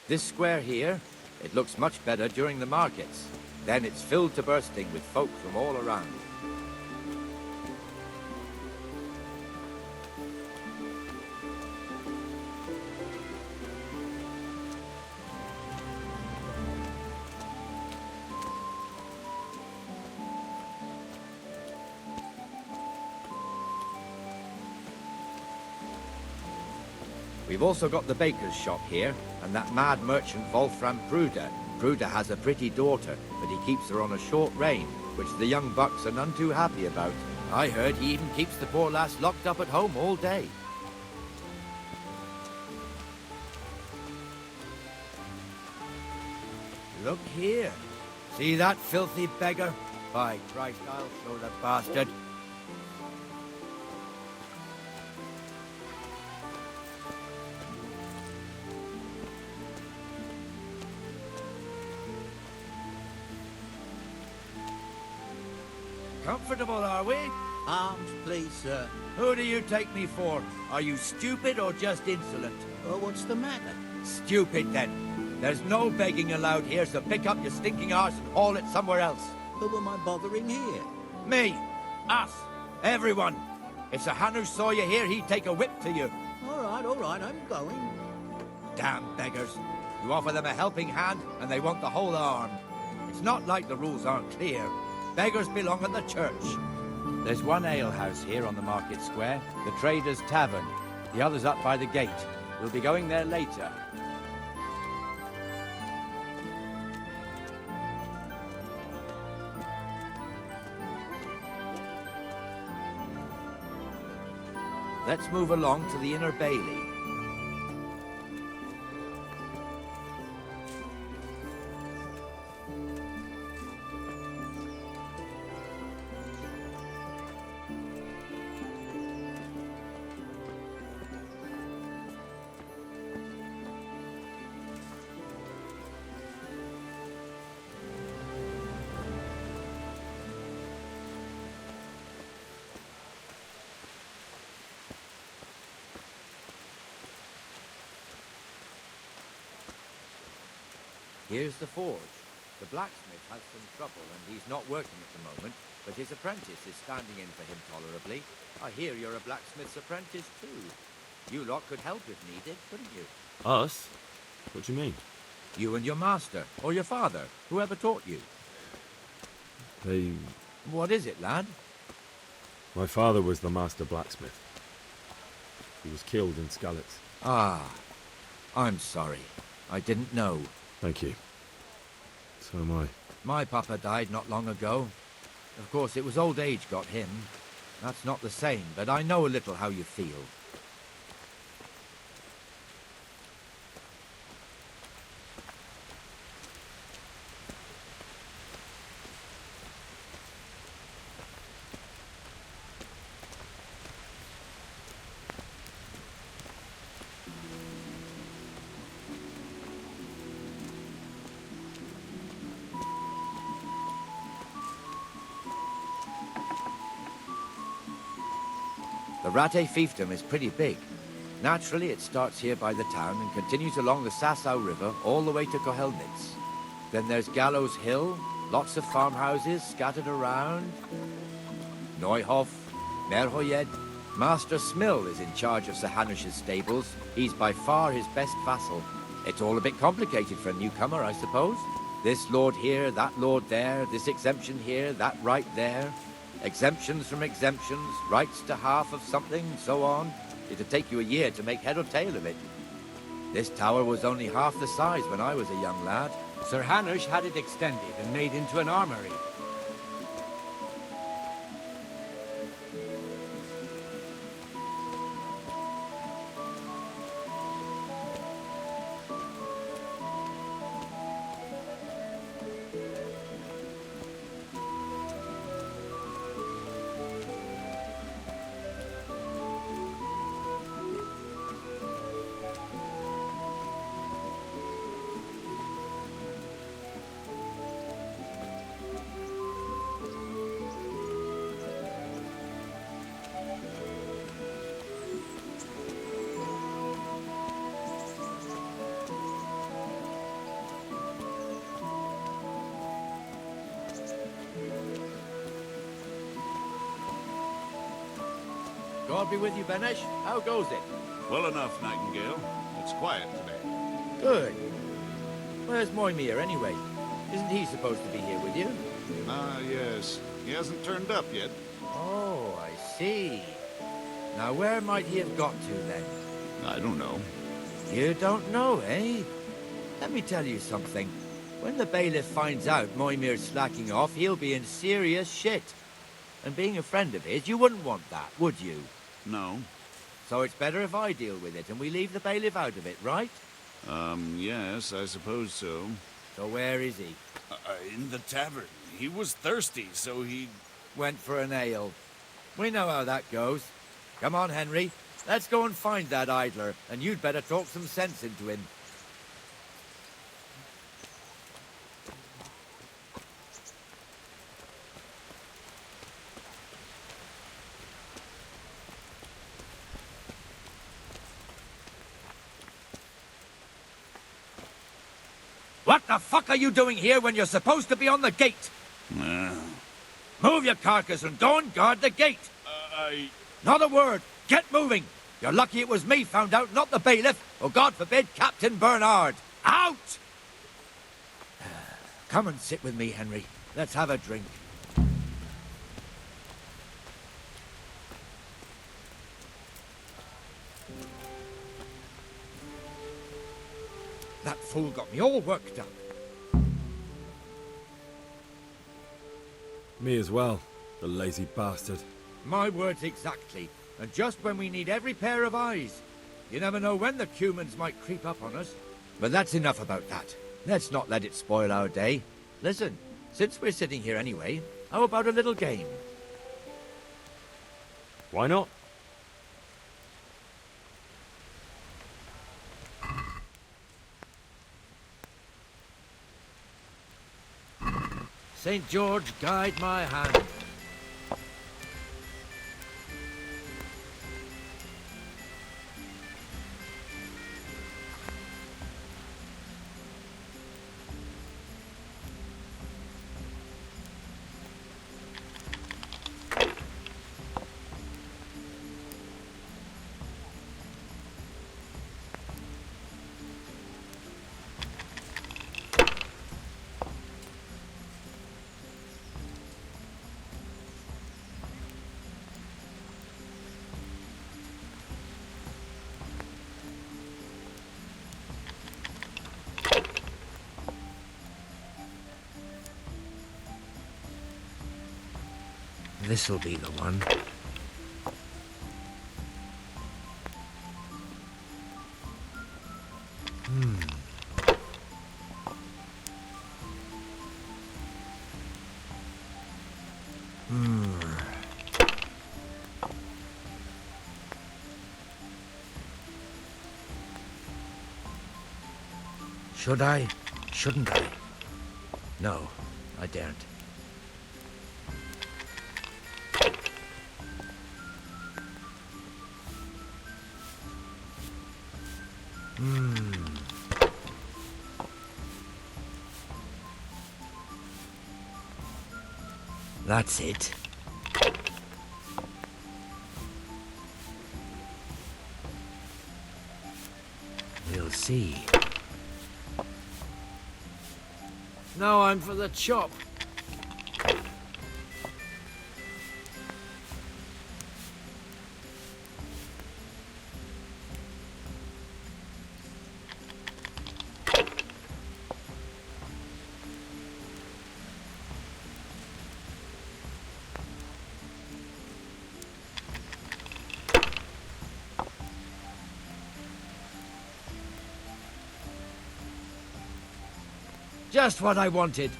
S20: This square here, it looks much better during the markets. Then it's filled to bursting with folk from all around. We've also got the baker's shop here, and that mad merchant Wolfram Pruder. Pruder has a pretty daughter, but he keeps her on a short rein, which the young bucks are none too happy about. I heard he even keeps the poor lass locked up at home all day. Look here. See that filthy beggar? By Christ, I'll show the bastard. Comfortable, are we?
S5: Arms, please, sir.
S20: Who do you take me for? Are you stupid or just insolent?
S5: Oh, what's the matter?
S20: Stupid, then. There's no begging allowed here, so pick up your stinking arse and haul it somewhere else.
S5: Who am I bothering here?
S20: Me. Us. Everyone. If Sir Hanush saw you here, he'd take a whip to you.
S5: All right, I'm going.
S20: Damn beggars. You offer them a helping hand, and they want the whole arm. It's not like the rules aren't clear. Beggars belong at the church. There's one alehouse here on the market square, the Trader's Tavern. The other's up by the gate. We'll be going there later. Let's move along to the Inner Bailey. Here's the forge. The blacksmith has some trouble and he's not working at the moment, but his apprentice is standing in for him tolerably. I hear you're a blacksmith's apprentice too. You lot could help if needed, couldn't you?
S3: Us? What do you mean?
S20: You and your master, or your father, whoever taught you.
S3: They...
S20: What is it, lad?
S3: My father was the master blacksmith. He was killed in Skalitz.
S20: Ah, I'm sorry. I didn't know.
S3: Thank you. So am I.
S20: My papa died not long ago. Of course, it was old age got him. That's not the same, but I know a little how you feel. The The Rate fiefdom is pretty big. Naturally, it starts here by the town and continues along the Sasau River all the way to Kohelnitz. Then there's Gallows Hill, lots of farmhouses scattered around. Neuhof, Merhoyed. Master Smill is in charge of Sir Hanush's stables. He's by far his best vassal. It's all a bit complicated for a newcomer, I suppose. This lord here, that lord there, this exemption here, that right there. Exemptions from exemptions, rights to half of something, so on. It'd take you a year to make head or tail of it. This tower was only half the size when I was a young lad.
S10: Sir Hanush had it extended and made into an armory.
S20: God be with you, Benesh. How goes it?
S13: Well enough, Nightingale. It's quiet today.
S20: Good. Where's Moimir, anyway? Isn't he supposed to be here with you?
S13: Ah, yes. He hasn't turned up yet.
S20: Oh, I see. Now, where might he have got to, then?
S13: I don't know.
S20: You don't know, eh? Let me tell you something. When the bailiff finds out Moimir's slacking off, he'll be in serious shit. And being a friend of his, you wouldn't want that, would you?
S13: No.
S20: So it's better if I deal with it and we leave the bailiff out of it, right?
S13: Yes, I suppose so.
S20: So where is he?
S13: In the tavern. He was thirsty, so he...
S20: Went for an ale. We know how that goes. Come on, Henry. Let's go and find that idler, and you'd better talk some sense into him. What the fuck are you doing here when you're supposed to be on the gate? Move your carcass and go and guard the gate. Not a word. Get moving. You're lucky it was me found out, not the bailiff, or God forbid, Captain Bernard. Out! Come and sit with me, Henry. Let's have a drink. That fool got me all worked up.
S3: Me as well, the lazy bastard.
S20: My words exactly. And just when we need every pair of eyes. You never know when the Cumans might creep up on us. But that's enough about that. Let's not let it spoil our day. Listen, since we're sitting here anyway, how about a little game?
S3: Why not?
S20: St. George, guide my hand. This'll be the one. Should I? Shouldn't I? No, I daren't. That's it. We'll see. Now I'm for the chop. Just what I wanted.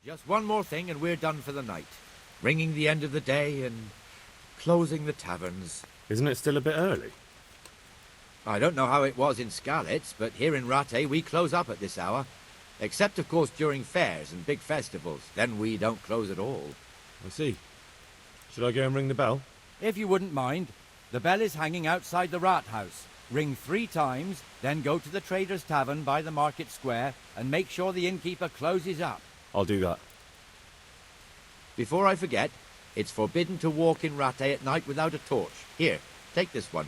S20: Just one more thing and we're done for the night. Ringing the end of the day and closing the taverns.
S3: Isn't it still a bit early?
S20: I don't know how it was in Skalitz, but here in Rattay we close up at this hour. Except, of course, during fairs and big festivals. Then we don't close at all.
S3: I see. Should I go and ring the bell?
S20: If you wouldn't mind. The bell is hanging outside the Rathaus. Ring 3 times, then go to the Trader's Tavern by the Market Square and make sure the innkeeper closes up.
S3: I'll do that.
S20: Before I forget, it's forbidden to walk in Rattay at night without a torch. Here, take this one.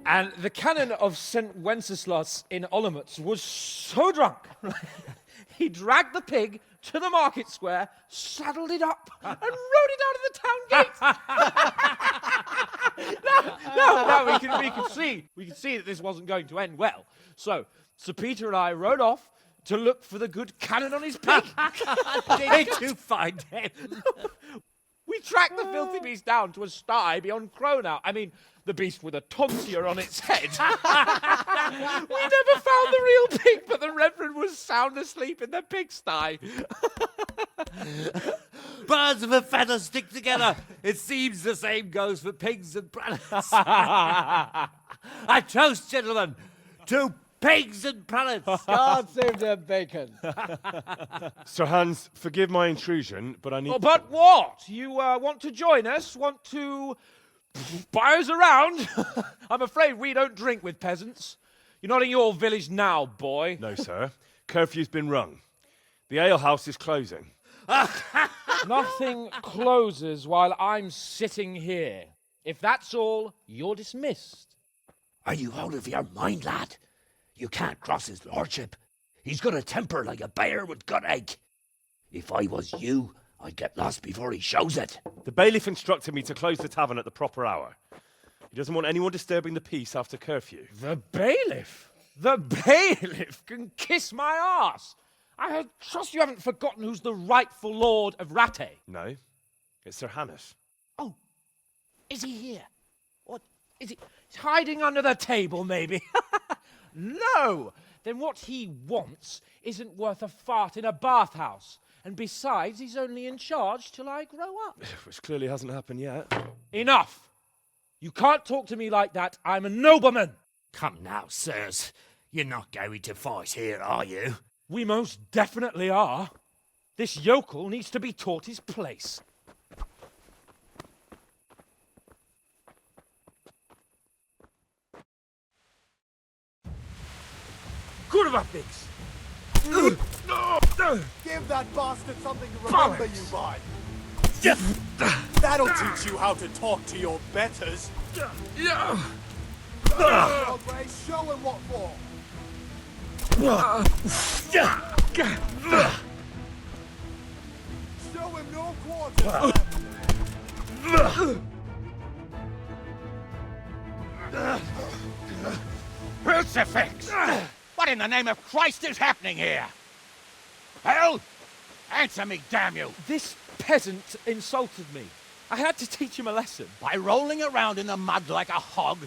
S9: And the canon of St. Wenceslas in Olomouc was so drunk, he dragged the pig to the market square, saddled it up, and rode it out of the town gate. No, we can see that this wasn't going to end well. So, Sir Peter and I rode off to look for the good canon on his pig.
S20: Did you find him?
S9: We tracked the filthy beast down to a sty beyond Cronau. I mean, the beast with a tonsure on its head. We never found the real pig, but the Reverend was sound asleep in the pigsty.
S20: Birds of a feather stick together. It seems the same goes for pigs and planets. I toast, gentlemen, to pigs and planets.
S9: God save the bacon.
S3: Sir Hans, forgive my intrusion, but I need...
S9: Oh, but what? You want to join us? Want to buy us around? I'm afraid we don't drink with peasants. You're not in your village now, boy.
S3: No, sir. Curfew's been rung. The alehouse is closing.
S9: Nothing closes while I'm sitting here. If that's all, you're dismissed.
S5: Are you out of your mind, lad? You can't cross his lordship. He's got a temper like a bear with gut ache. If I was you, I'd get lost before he shows it.
S3: The bailiff instructed me to close the tavern at the proper hour. He doesn't want anyone disturbing the peace after curfew.
S9: The bailiff? The bailiff can kiss my arse. I trust you haven't forgotten who's the rightful lord of Rattay.
S3: No, it's Sir Hanush.
S9: Oh, is he here? What is he? He's hiding under the table, maybe. No! Then what he wants isn't worth a fart in a bathhouse. And besides, he's only in charge till I grow up.
S3: Which clearly hasn't happened yet.
S9: Enough! You can't talk to me like that. I'm a nobleman.
S5: Come now, sirs. You're not going to fight here, are you?
S9: We most definitely are. This yokel needs to be taught his place. Kurva fix!
S21: Give that bastard something to remember you by. That'll teach you how to talk to your betters.
S9: Yeah.
S21: Your Grace, show him what for. Show him no quarter.
S7: Crucifix! What in the name of Christ is happening here? Hell? Answer me, damn you!
S9: This peasant insulted me. I had to teach him a lesson.
S7: By rolling around in the mud like a hog?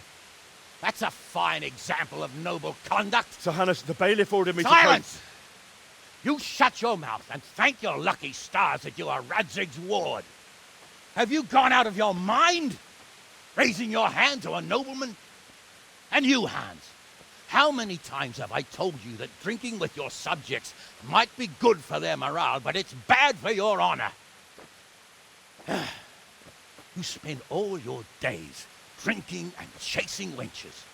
S7: That's a fine example of noble conduct.
S3: Sir Hanush, the bailiff ordered me
S7: Silence! You shut your mouth and thank your lucky stars that you are Radzig's ward. Have you gone out of your mind? Raising your hand to a nobleman? And you, Hans, how many times have I told you that drinking with your subjects might be good for their morale, but it's bad for your honor? You spend all your days drinking and chasing wenches,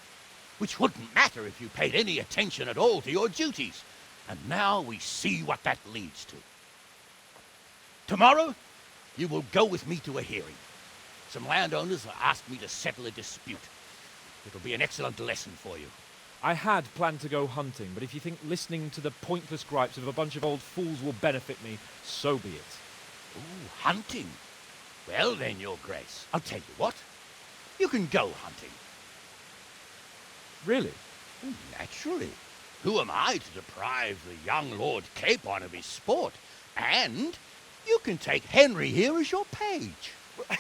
S7: which wouldn't matter if you paid any attention at all to your duties. And now we see what that leads to. Tomorrow, you will go with me to a hearing. Some landowners have asked me to settle a dispute. It'll be an excellent lesson for you.
S9: I had planned to go hunting, but if you think listening to the pointless gripes of a bunch of old fools will benefit me, so be it.
S7: Ooh, hunting? Well then, Your Grace, I'll tell you what. You can go hunting.
S9: Really?
S7: Naturally. Who am I to deprive the young Lord Capon of his sport? And you can take Henry here as your page.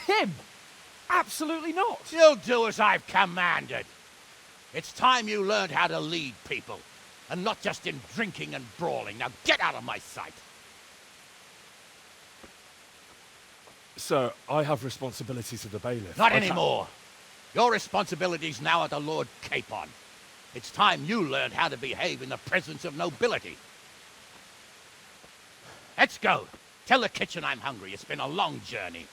S9: Him? Absolutely not.
S7: You'll do as I've commanded. It's time you learned how to lead people, and not just in drinking and brawling. Now get out of my sight.
S3: Sir, I have responsibilities to the bailiff.
S7: Not anymore. Your responsibilities now are the Lord Capon. It's time you learned how to behave in the presence of nobility. Let's go. Tell the kitchen I'm hungry. It's been a long journey.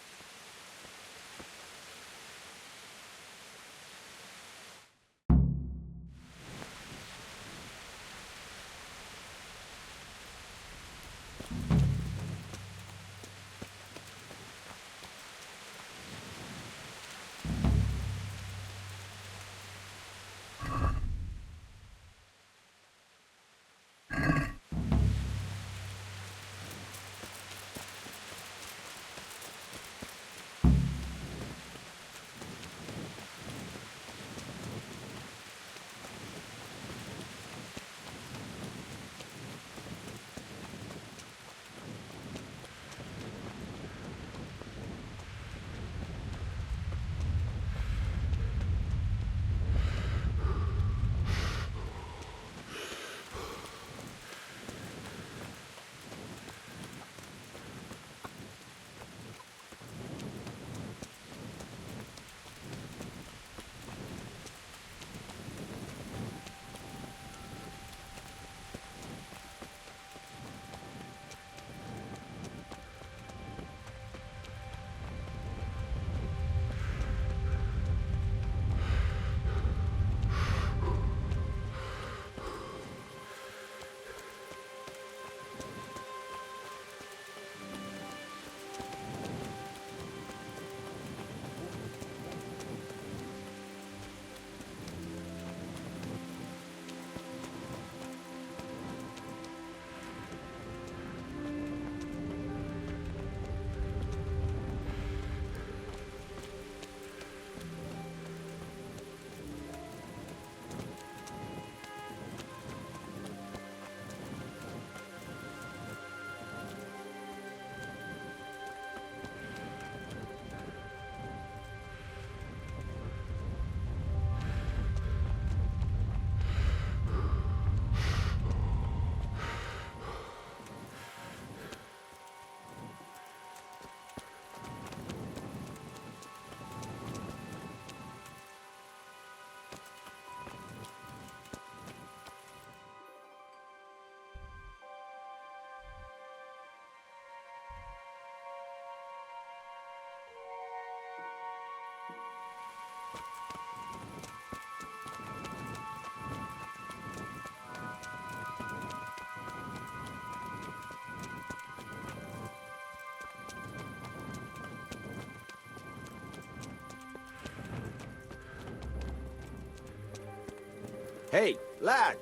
S6: Hey, lad!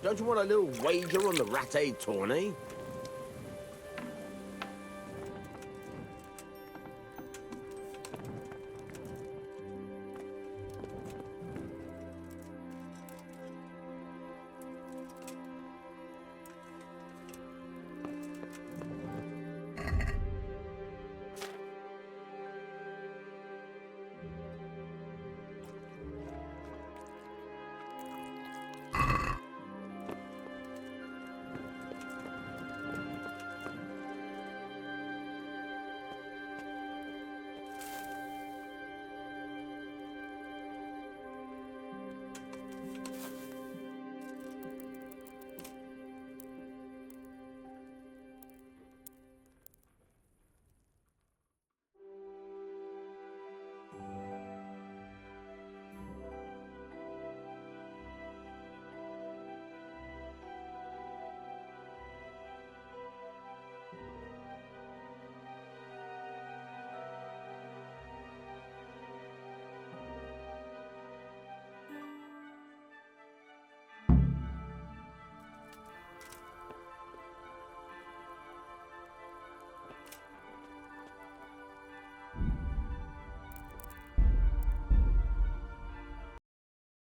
S6: Don't you want a little wager on the Rattay tourney?